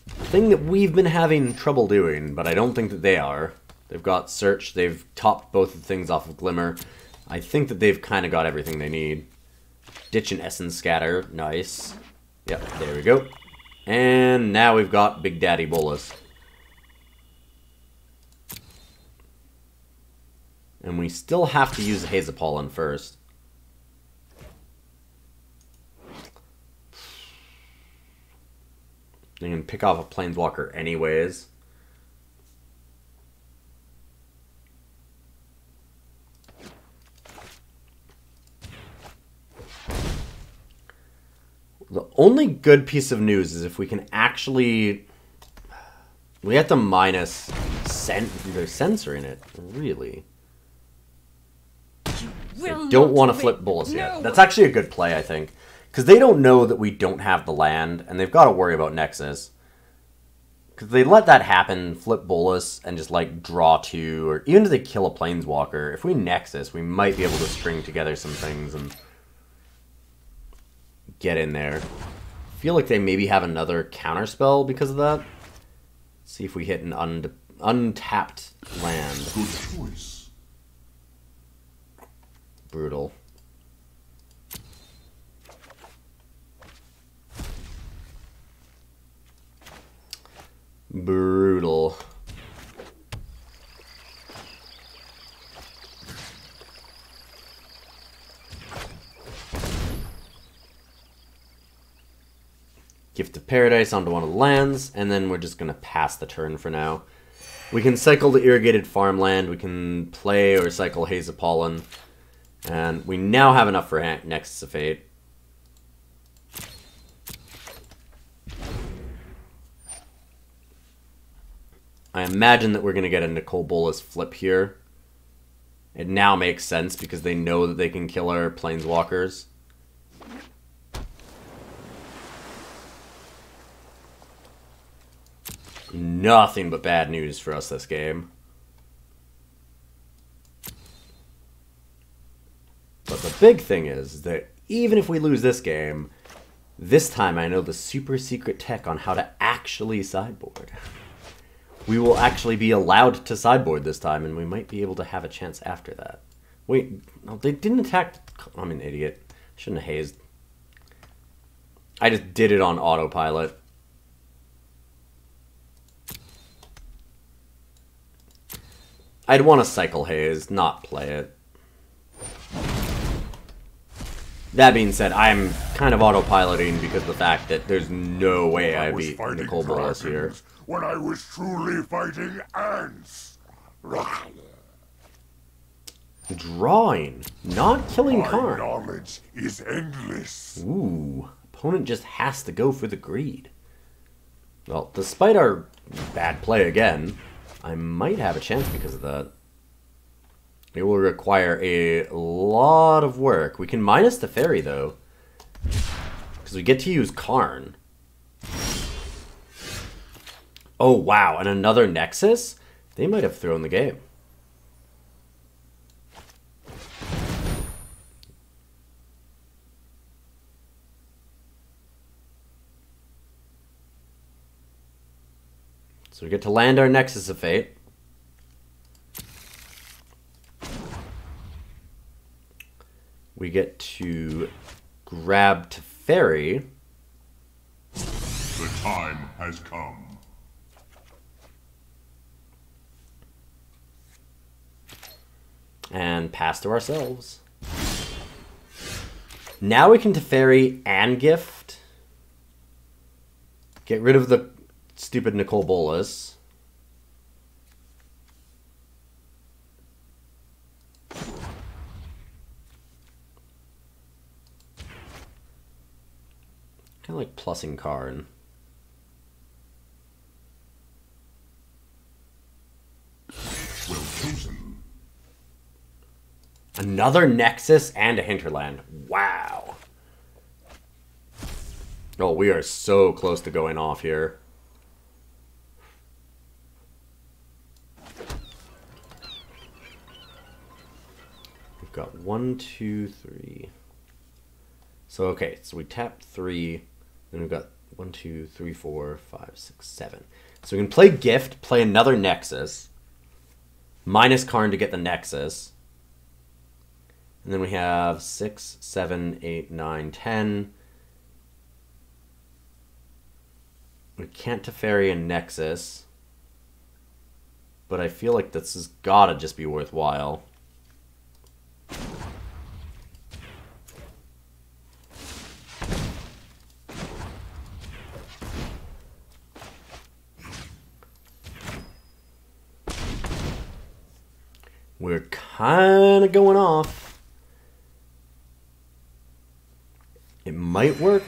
Thing that we've been having trouble doing, but I don't think that they are. They've got Search, they've topped both of the things off of Glimmer. I think that they've kind of got everything they need. Ditch and Essence Scatter, nice. Yep, there we go. And now we've got Big Daddy Bolus. And we still have to use the Haze of Pollen first. You can pick off a Planeswalker anyways. The only good piece of news is if we can actually... We have to minus... There's Censoring it, really. I don't want to flip Bolus yet. That's actually a good play, I think. Because they don't know that we don't have the land, and they've got to worry about Nexus. Because they let that happen, flip Bolus, and just, like, draw 2, or even if they kill a Planeswalker, if we Nexus, we might be able to string together some things and get in there. I feel like they maybe have another counterspell because of that. See if we hit an untapped land. Good choice. Brutal. Gift of Paradise onto one of the lands, and then we're just going to pass the turn for now. We can cycle the Irrigated Farmland, we can play or cycle Haze of Pollen, and we now have enough for Nexus of Fate. I imagine that we're going to get a Nicol Bolas flip here. It now makes sense because they know that they can kill our Planeswalkers. Nothing but bad news for us this game. But the big thing is that even if we lose this game, this time I know the super secret tech on how to actually sideboard. We will actually be allowed to sideboard this time, and we might be able to have a chance after that. Wait, no, they didn't attack... I'm an idiot. Shouldn't have hazed. I just did it on autopilot. I'd want to cycle Haze, not play it. That being said, I'm kind of autopiloting because of the fact that there's no way I beat Nicol Bolas here. When I was truly fighting ants. Drawing, not killing My Karn. knowledge is endless. Ooh, opponent just has to go for the greed. Well, despite our bad play again, I might have a chance because of that. It will require a lot of work. We can minus the Teferi, though, because we get to use Karn. Oh, wow, and another Nexus? They might have thrown the game. So we get to land our Nexus of Fate. We get to grab Teferi. The time has come. And pass to ourselves. Now we can Teferi and gift. Get rid of the stupid Nicol Bolas. Kind of like plussing Karn. Well chosen. Another Nexus and a Hinterland. Wow. Oh, we are so close to going off here. We've got 1, 2, 3. So, okay, so we tap 3. Then we've got 1, 2, 3, 4, 5, 6, 7. So we can play Gift, play another Nexus. Minus Karn to get the Nexus. And then we have 6, 7, 8, 9, 10. We can't Teferi a Nexus. But I feel like this has gotta just be worthwhile. We're kind of going off. It might work.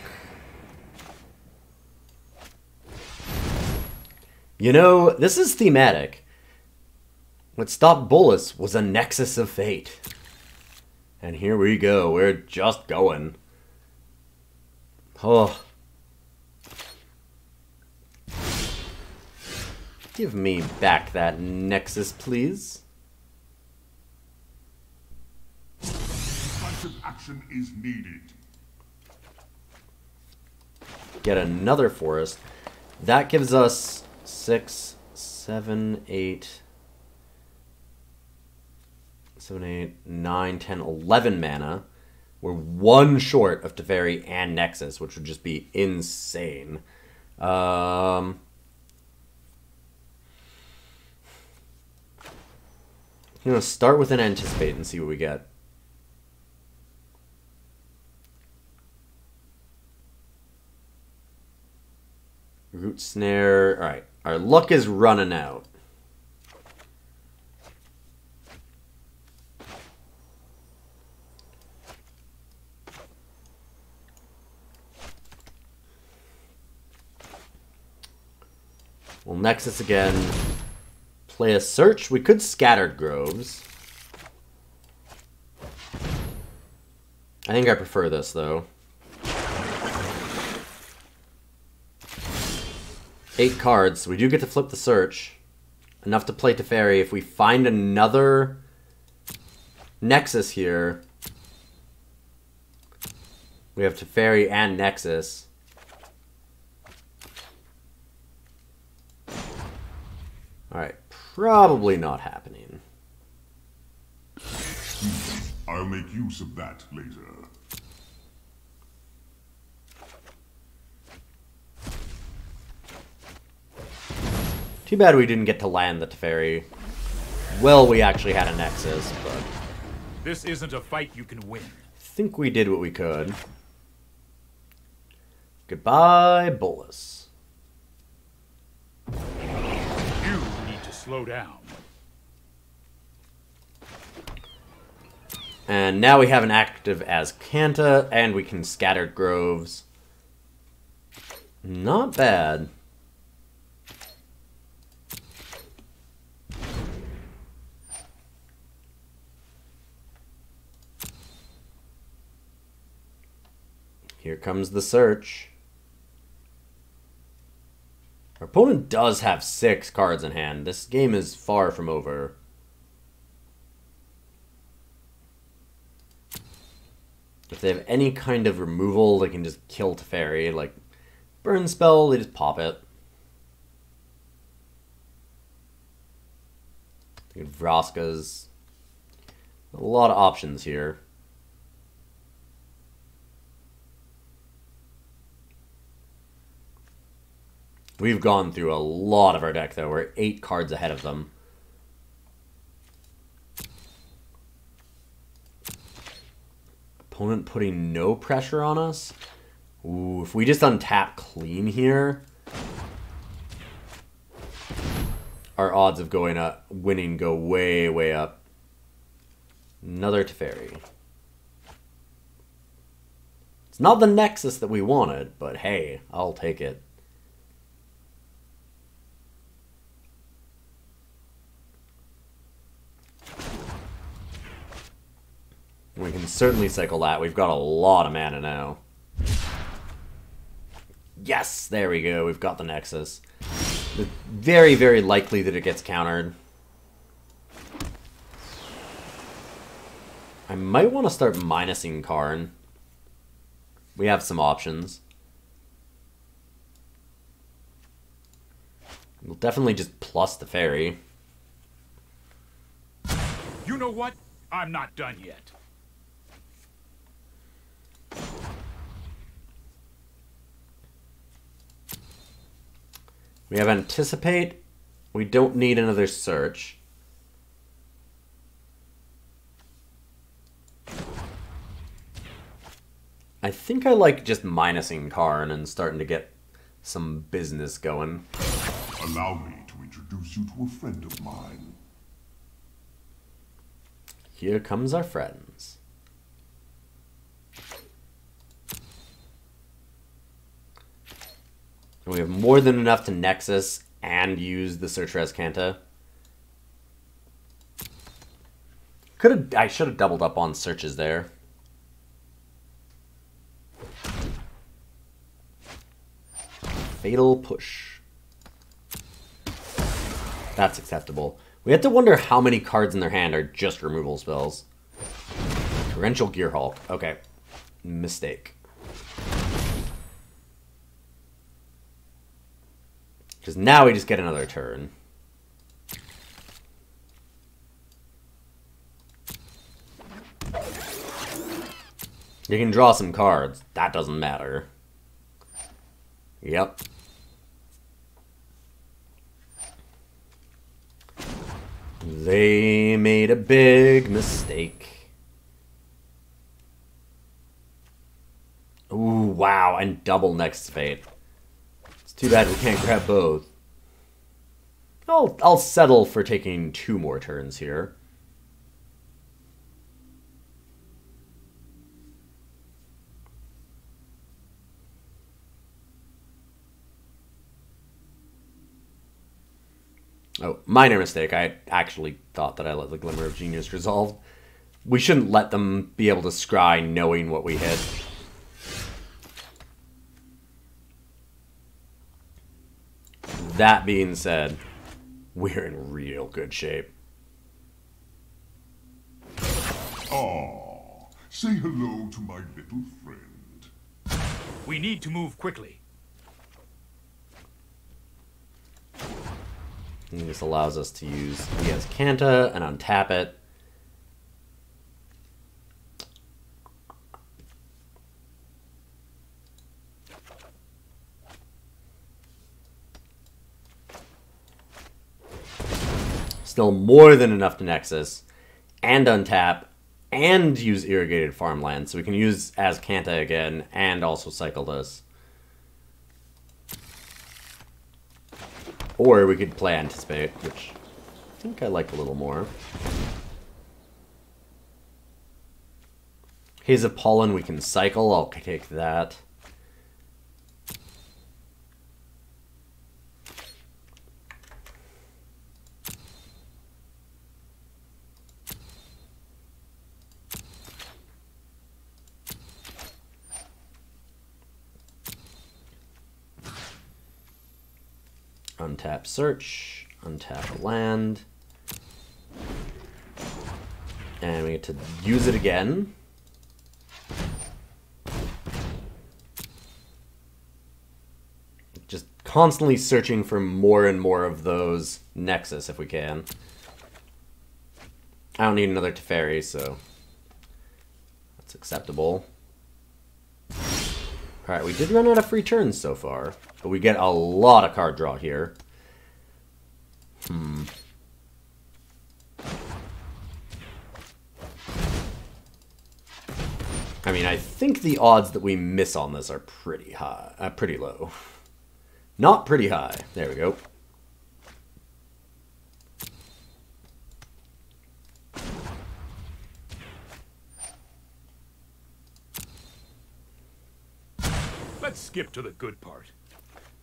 You know, this is thematic. What stopped Bolas was a Nexus of Fate. And here we go. We're just going. Oh. Give me back that Nexus, please. Decisive action is needed. Get another forest. That gives us 6, 7, 8, 7, 8, 9, 10, 11 mana. We're one short of Teferi and Nexus, which would just be insane. You know, start with an Anticipate and see what we get. Root Snare. Alright, our luck is running out. We'll Nexus again. Play a search. We could Scattered Groves. I think I prefer this, though. 8 cards. We do get to flip the search. Enough to play Teferi. If we find another Nexus here, we have Teferi and Nexus. Alright, probably not happening. I'll make use of that later. Too bad we didn't get to land the Teferi. Well, we actually had a Nexus, but... This isn't a fight you can win. I think we did what we could. Goodbye, Bolus. You need to slow down. And now we have an active Azcanta, and we can scatter groves. Not bad. Here comes the search. Our opponent does have 6 cards in hand. This game is far from over. If they have any kind of removal, they can just kill Teferi. Like, burn spell, they just pop it. Vraska's. A lot of options here. We've gone through a lot of our deck, though. We're 8 cards ahead of them. Opponent putting no pressure on us. Ooh, if we just untap clean here, our odds of going up, winning go way, way up. Another Teferi. It's not the Nexus that we wanted, but hey, I'll take it. We can certainly cycle that. We've got a lot of mana now. Yes, there we go. We've got the Nexus. It's very, very likely that it gets countered. I might want to start minusing Karn. We have some options. We'll definitely just plus the Teferi. You know what? I'm not done yet. We have Anticipate. We don't need another search. I think I like just minusing Karn and starting to get some business going. Allow me to introduce you to a friend of mine. Here comes our friends. And we have more than enough to Nexus and use the search for Azcanta. I should have doubled up on searches there. Fatal Push. That's acceptable. We have to wonder how many cards in their hand are just removal spells. Torrential Gearhulk. Okay. Mistake. Because now we just get another turn. You can draw some cards. That doesn't matter. Yep. They made a big mistake. Ooh, wow, and double Nexus of Fate. Let's Too bad we can't grab both. I'll settle for taking 2 more turns here. Oh, minor mistake. I actually thought that I let the Glimmer of Genius resolve. We shouldn't let them be able to scry knowing what we hit. That being said, we're in real good shape. Ah, say hello to my little friend. We need to move quickly. And this allows us to use the Azcanta and untap it. Still more than enough to Nexus, and untap, and use Irrigated Farmland, so we can use Azcanta again, and also cycle this. Or we could play Anticipate, which I think I like a little more. Haze of Pollen we can cycle, I'll take that. Untap search, untap land, and we get to use it again. Just constantly searching for more and more of those Nexus if we can. I don't need another Teferi, so that's acceptable. Alright, we did run out of free turns so far, but we get a lot of card draw here. I mean, I think the odds that we miss on this are pretty high, pretty low. Not pretty high. There we go. Let's skip to the good part.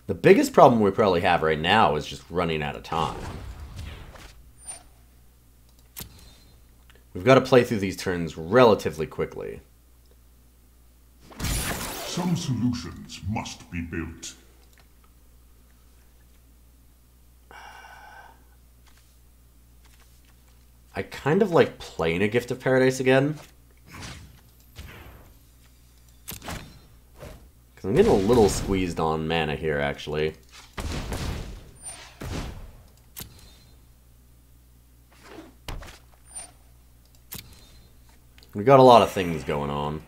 The biggest problem we probably have right now is just running out of time. We've got to play through these turns relatively quickly. Some solutions must be built. I kind of like playing a Gift of Paradise again. I'm getting a little squeezed on mana here, actually. We got a lot of things going on.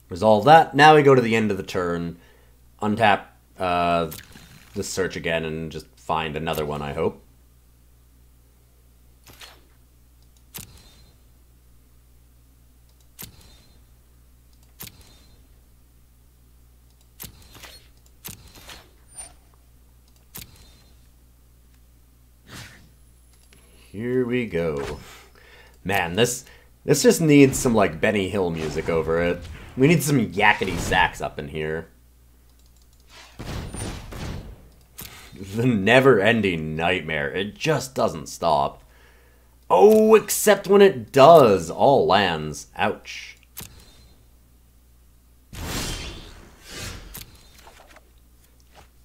Resolve that. Now we go to the end of the turn. Untap the search again and just find another one, I hope. Here we go. Man, this just needs some like Benny Hill music over it. We need some yakety sax up in here. The never-ending nightmare. It just doesn't stop. Oh, except when it does. All lands. Ouch.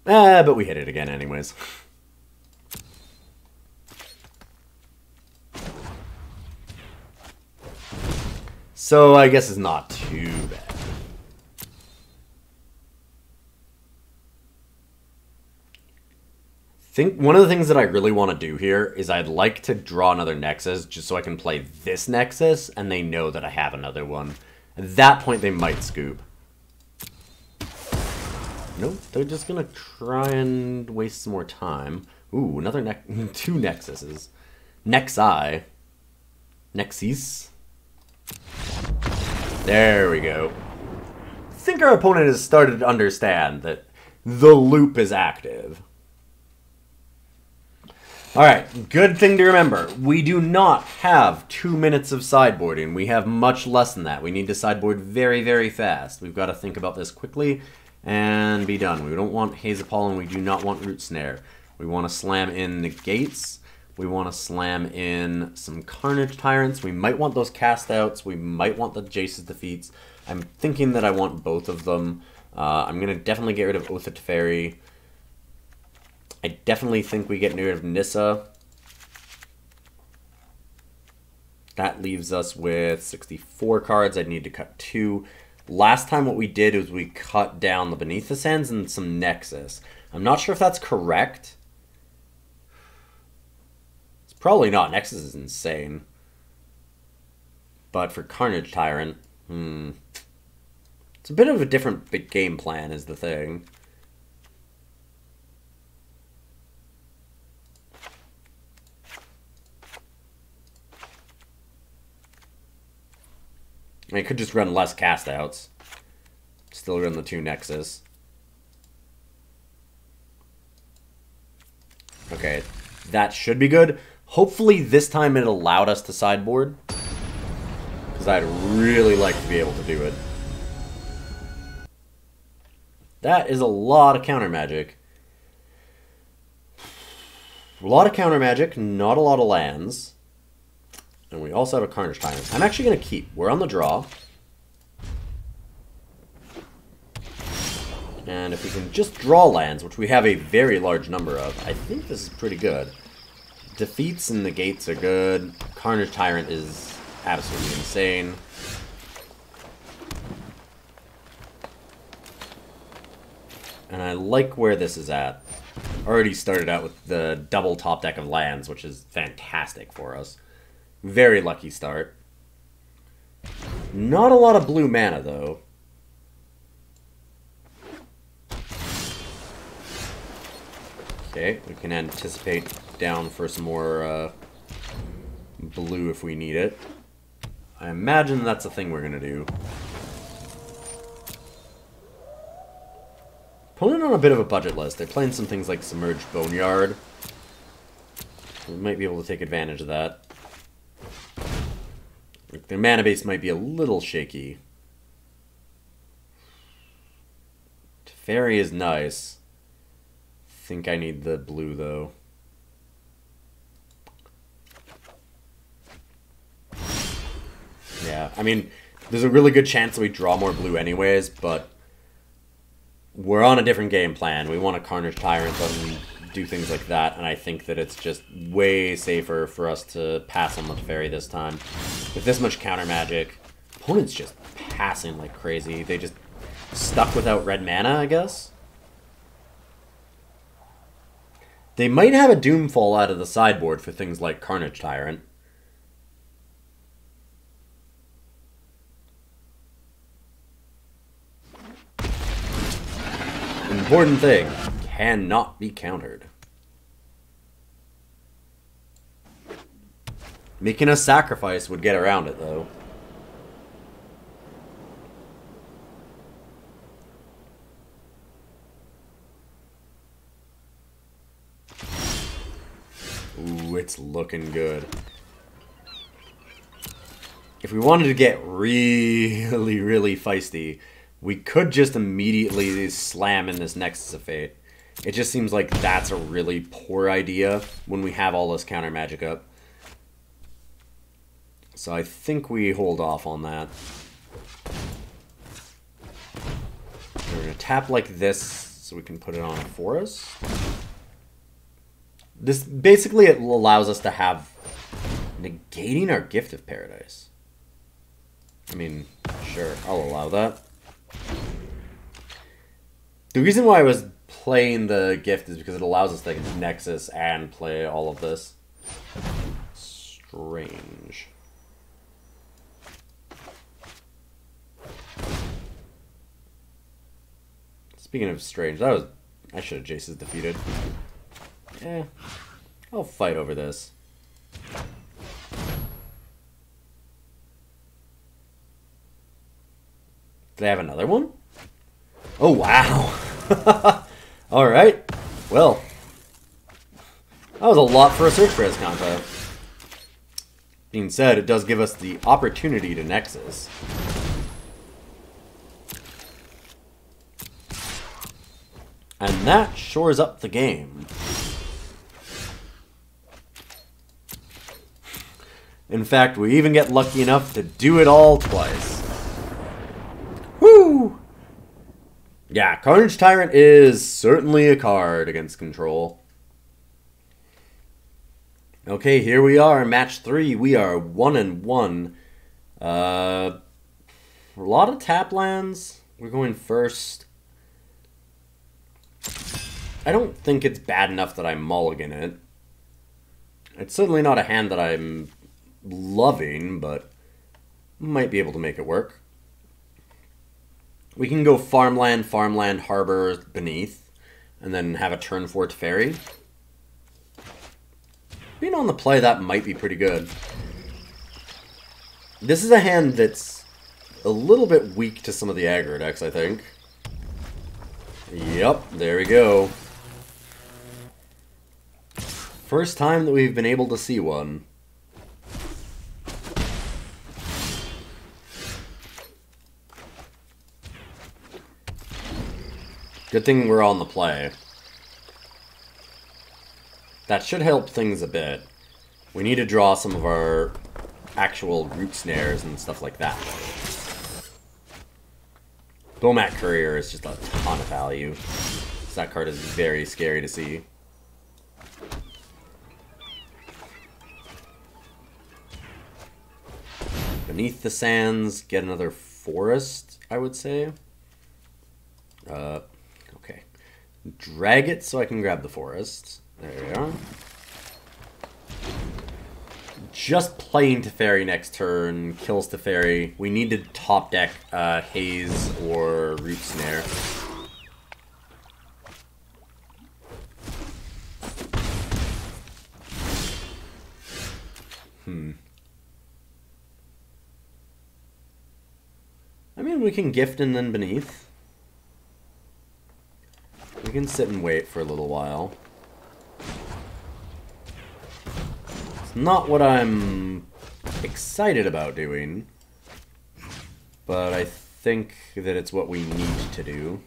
But we hit it again anyways. So I guess it's not too bad. Think one of the things that I really want to do here is I'd like to draw another Nexus just so I can play this Nexus and they know that I have another one. At that point they might scoop. Nope, they're just gonna try and waste some more time. Ooh, another two Nexuses. Nexi. Nexus. There we go. I think our opponent has started to understand that the loop is active. Alright, good thing to remember. We do not have 2 minutes of sideboarding. We have much less than that. We need to sideboard very, very fast. We've got to think about this quickly and be done. We don't want Haze of Pollen. We do not want Root Snare. We want to slam in Negates. We want to slam in some Carnage Tyrants. We might want those cast outs. We might want the Jace's defeats. I'm thinking that I want both of them. I'm going to definitely get rid of Oath of Teferi. I definitely think we get rid of Nissa. That leaves us with 64 cards. I'd need to cut 2. Last time what we did was we cut down the Beneath the Sands and some Nexus. I'm not sure if that's correct. It's probably not. Nexus is insane. But for Carnage Tyrant, it's a bit of a different big game plan is the thing. I could just run less cast outs. Still run the 2 Nexus. Okay, that should be good. Hopefully this time it allowed us to sideboard. Because I'd really like to be able to do it. That is a lot of counter magic. A lot of counter magic, not a lot of lands. And we also have a Carnage Tyrant. I'm actually going to keep. We're on the draw. And if we can just draw lands, which we have a very large number of, I think this is pretty good. Defeats and Negates are good. Carnage Tyrant is absolutely insane. And I like where this is at. Already started out with the double top deck of lands, which is fantastic for us. Very lucky start. Not a lot of blue mana, though. Okay, we can anticipate down for some more blue if we need it. I imagine that's a thing we're going to do. Opponent on a bit of a budget list. They're playing some things like Submerged Boneyard. We might be able to take advantage of that. Their mana base might be a little shaky. Teferi is nice. I think I need the blue, though. Yeah, I mean, there's a really good chance that we draw more blue anyways, but we're on a different game plan. We want a Carnage Tyrant and do things like that, and I think that it's just way safer for us to pass on the Teferi this time. With this much counter magic, opponent's just passing like crazy. They just stuck without red mana, I guess. They might have a Doomfall out of the sideboard for things like Carnage Tyrant. Important thing, cannot be countered. Making a sacrifice would get around it, though. Ooh, it's looking good. If we wanted to get really, really feisty, we could just immediately slam in this Nexus of Fate. It just seems like that's a really poor idea when we have all this counter magic up. So I think we hold off on that. We're going to tap like this so we can put it on for us. This basically it allows us to have negating our Gift of Paradise. I mean, sure, I'll allow that. The reason why I was playing the gift is because it allows us to Nexus and play all of this. Strange. Speaking of strange, that was... I should have Jace's defeated. I'll fight over this. Did I have another one? Oh, wow. Alright. Well. That was a lot for a search for Azcanta. Being said, it does give us the opportunity to Nexus. And that shores up the game. In fact, we even get lucky enough to do it all twice. Woo! Yeah, Carnage Tyrant is certainly a card against control. Okay, here we are, match 3. We are 1-1. A lot of tap lands. We're going first. I don't think it's bad enough that I mulligan it. It's certainly not a hand that I'm loving, but might be able to make it work. We can go Farmland, Farmland, Harbor, Beneath, and then have a turn 4 Teferi. Being on the play, that might be pretty good. This is a hand that's a little bit weak to some of the aggro decks, I think. Yep, there we go. First time that we've been able to see one. Good thing we're on the play. That should help things a bit. We need to draw some of our actual Root Snares and stuff like that. Bomat Courier is just a ton of value. So that card is very scary to see. Beneath the Sands, get another forest, I would say. Okay. Drag it so I can grab the forest. There we are. Just playing Teferi next turn kills Teferi. We need to top deck Haze or Root Snare. I mean, we can gift and then Beneath. We can sit and wait for a little while. It's not what I'm excited about doing, but I think that it's what we need to do.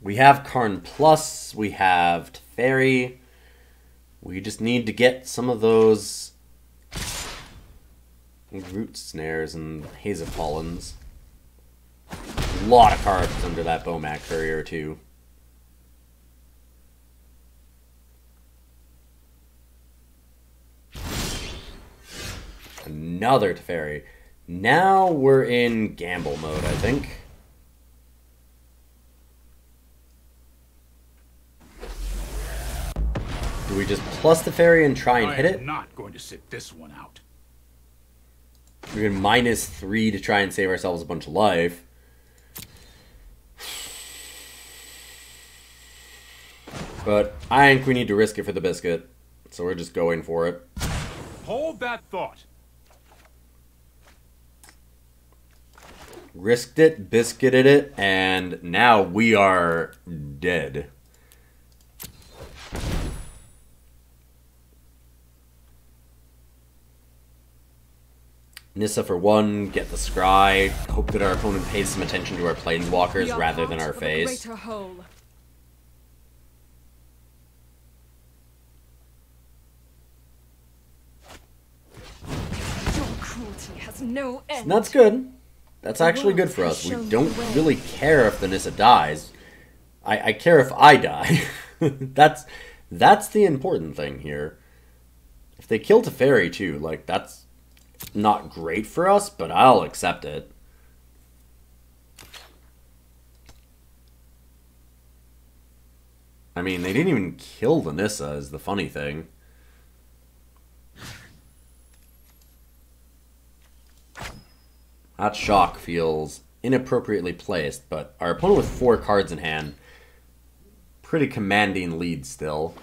We have Karn Plus, we have Teferi. We just need to get some of those Root Snares and Haze of Pollens. A lot of cards under that Bomat Courier too. Another Teferi. Now we're in gamble mode, I think. Do we just plus Teferi and try and hit it? I'm not going to sit this one out. We're going to -3 to try and save ourselves a bunch of life. But I think we need to risk it for the biscuit. So we're just going for it. Hold that thought. Risked it, biscuited it, and now we are dead. Nissa for 1, get the scry, hope that our opponent pays some attention to our planeswalkers rather than our face. Your cruelty has no end. That's good. That's actually good for us. We don't really care if the Nissa dies. I care if I die. That's the important thing here. If they kill Teferi too, like, that's not great for us, but I'll accept it. I mean, they didn't even kill the Nissa, is the funny thing. That shock feels inappropriately placed, but our opponent with 4 cards in hand, pretty commanding lead still.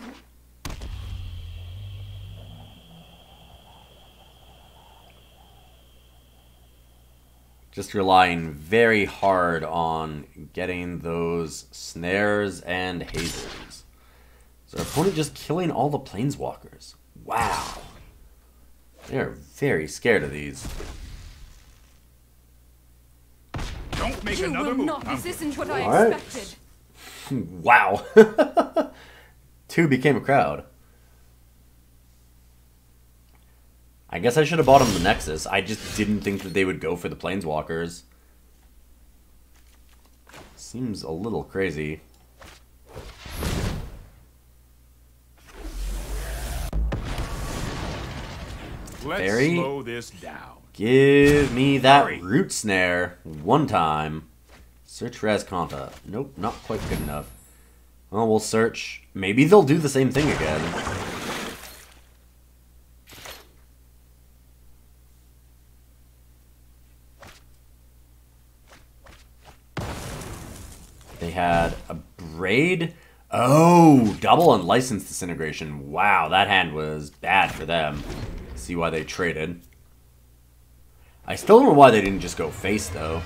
Just relying very hard on getting those snares and hazes. So our opponent just killing all the planeswalkers. Wow. They're very scared of these. Don't make You another will move. not. This isn't what I Alright. expected. Wow. 2 became a crowd. I guess I should have bought him the Nexus. I just didn't think that they would go for the Planeswalkers. Seems a little crazy. Let's Very- slow this down. Give me that Hurry. Root Snare one time. Search for Azcanta. Nope, not quite good enough. Well, we'll search. Maybe they'll do the same thing again. They had a Braid. Oh, double Unlicensed Disintegration. Wow, that hand was bad for them. See why they traded. I still don't know why they didn't just go face, though.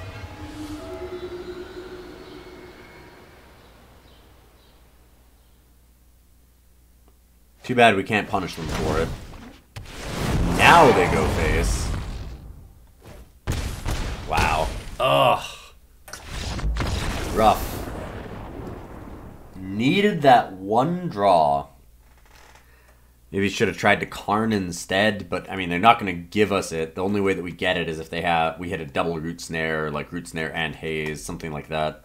Too bad we can't punish them for it. Now they go face. Wow. Ugh. Rough. Needed that one draw. Maybe should have tried to Karn instead, but I mean they're not going to give us it. The only way that we get it is if we hit a double Root Snare, like Root Snare and Haze, something like that.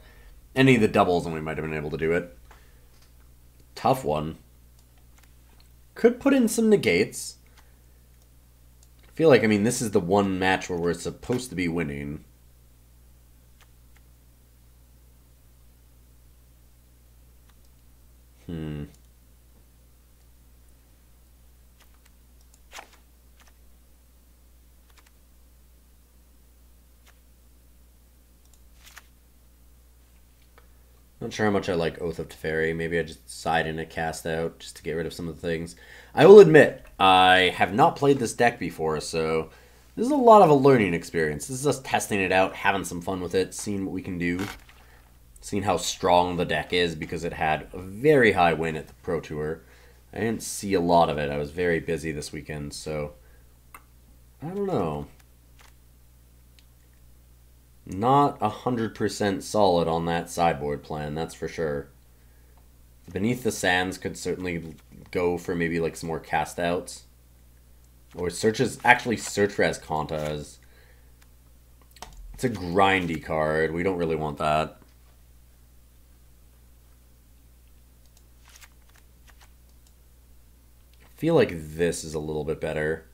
Any of the doubles and we might have been able to do it. Tough one. Could put in some negates. I feel like, I mean, this is the one match where we're supposed to be winning. Not sure how much I like Oath of Teferi. Maybe I just side in a cast out just to get rid of some of the things. I will admit, I have not played this deck before, so this is a lot of a learning experience. This is us testing it out, having some fun with it, seeing what we can do, seeing how strong the deck is, because it had a very high win at the Pro Tour. I didn't see a lot of it. I was very busy this weekend, so I don't know. Not 100% solid on that sideboard plan, that's for sure. Beneath the Sands could certainly go for maybe like some more cast outs. Or actually search for Azcanta as it's a grindy card. We don't really want that. I feel like this is a little bit better.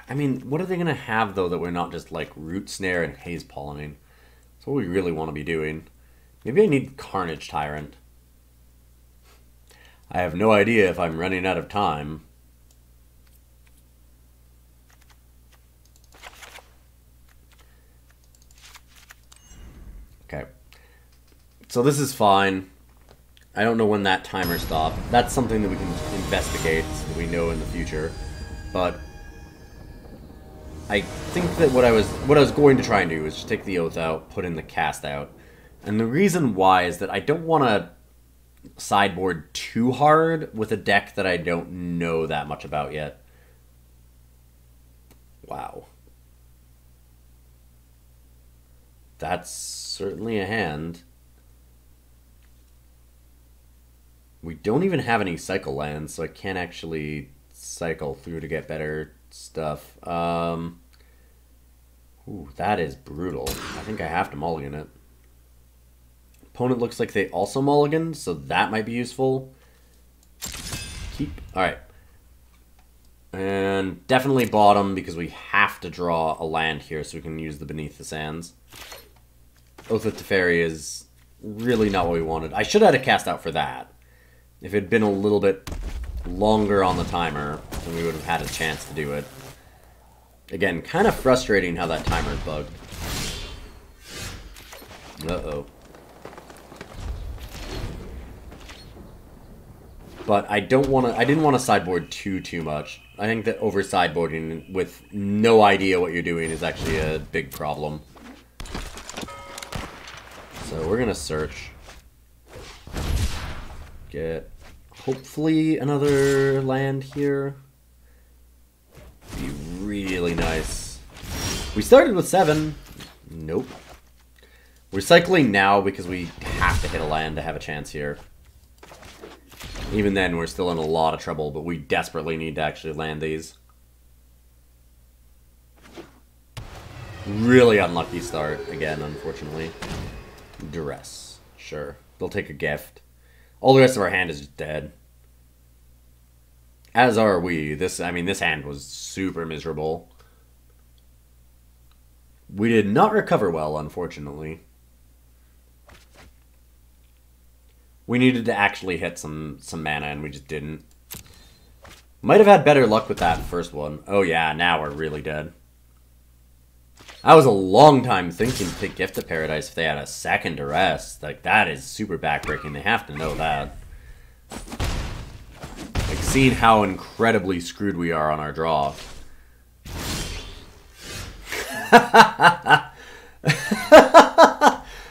I mean, what are they going to have, though, that we're not just, like, Root Snare and Haze Pollening? That's what we really want to be doing. Maybe I need Carnage Tyrant. I have no idea if I'm running out of time. Okay. So this is fine. I don't know when that timer stopped. That's something that we can investigate so that we know in the future. But I think that what I was going to try and do is just take the Oath out, put in the cast out. And the reason why is that I don't want to sideboard too hard with a deck that I don't know that much about yet. Wow. That's certainly a hand. We don't even have any cycle lands, so I can't actually cycle through to get better stuff. Ooh, that is brutal. I think I have to mulligan it. Opponent looks like they also mulliganed, so that might be useful. Keep. Alright. And definitely bottom, because we have to draw a land here so we can use the Beneath the Sands. Oath of Teferi is really not what we wanted. I should have had a cast out for that. If it had been a little bit longer on the timer, then we would have had a chance to do it. Again, kind of frustrating how that timer's bugged. Uh-oh. But I didn't want to sideboard too much. I think that over sideboarding with no idea what you're doing is actually a big problem. So we're gonna search. Get hopefully another land here. Be really nice. We started with 7. Nope. We're cycling now because we have to hit a land to have a chance here. Even then, we're still in a lot of trouble, but we desperately need to actually land these. Really unlucky start, again, unfortunately. Duress. Sure. They'll take a gift. All the rest of our hand is just dead. As are we. This hand was super miserable. We did not recover well, unfortunately. We needed to actually hit some mana, and we just didn't. Might have had better luck with that first one. Oh yeah, now we're really dead. I was a long time thinking to take Gift of Paradise if they had a second Duress. Like, that is super backbreaking. They have to know that. Like, seeing how incredibly screwed we are on our draw.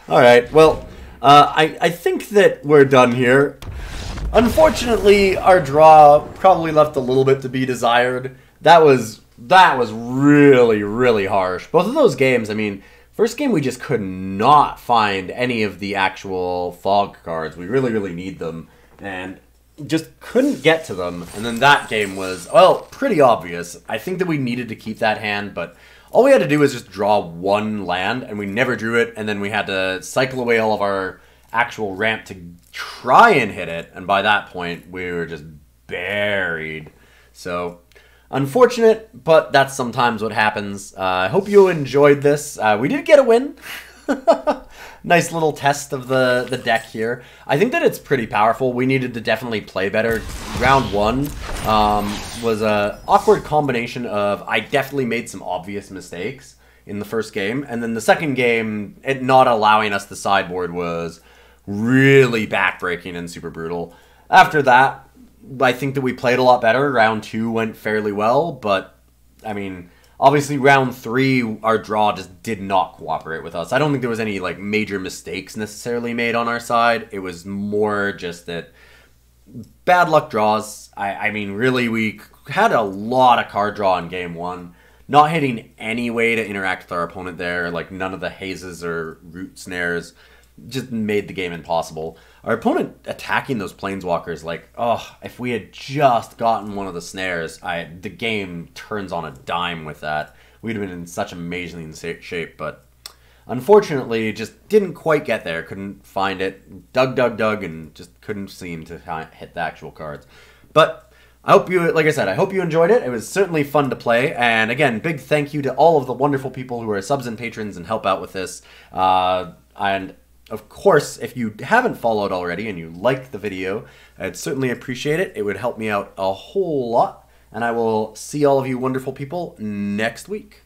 Alright, well, I think that we're done here. Unfortunately, our draw probably left a little bit to be desired. That was really, really harsh. Both of those games, I mean, first game we just could not find any of the actual fog cards. We really, really need them. And just couldn't get to them. And then that game was, well, pretty obvious. I think that we needed to keep that hand, but all we had to do was just draw one land, and we never drew it, and then we had to cycle away all of our actual ramp to try and hit it, and by that point, we were just buried. So, unfortunate, but that's sometimes what happens. I hope you enjoyed this. We did get a win. Nice little test of the deck here. I think that it's pretty powerful. We needed to definitely play better. Round 1 was an awkward combination of I definitely made some obvious mistakes in the first game, and then the second game, it not allowing us to sideboard was really backbreaking and super brutal. After that, I think that we played a lot better. Round 2 went fairly well, but I mean, obviously round 3, our draw just did not cooperate with us. I don't think there was any like major mistakes necessarily made on our side. It was more just that bad luck draws. I mean, really, we had a lot of card draw in game 1. Not hitting any way to interact with our opponent there. Like, none of the hazes or root snares just made the game impossible. Our opponent attacking those planeswalkers, like, oh, if we had just gotten one of the snares, the game turns on a dime with that. We'd have been in such amazing shape, but unfortunately, just didn't quite get there. Couldn't find it. Dug, and just couldn't seem to hit the actual cards. But I hope you, like I said, I hope you enjoyed it. It was certainly fun to play. And again, big thank you to all of the wonderful people who are subs and patrons and help out with this. And of course, if you haven't followed already and you liked the video, I'd certainly appreciate it. It would help me out a whole lot. And I will see all of you wonderful people next week.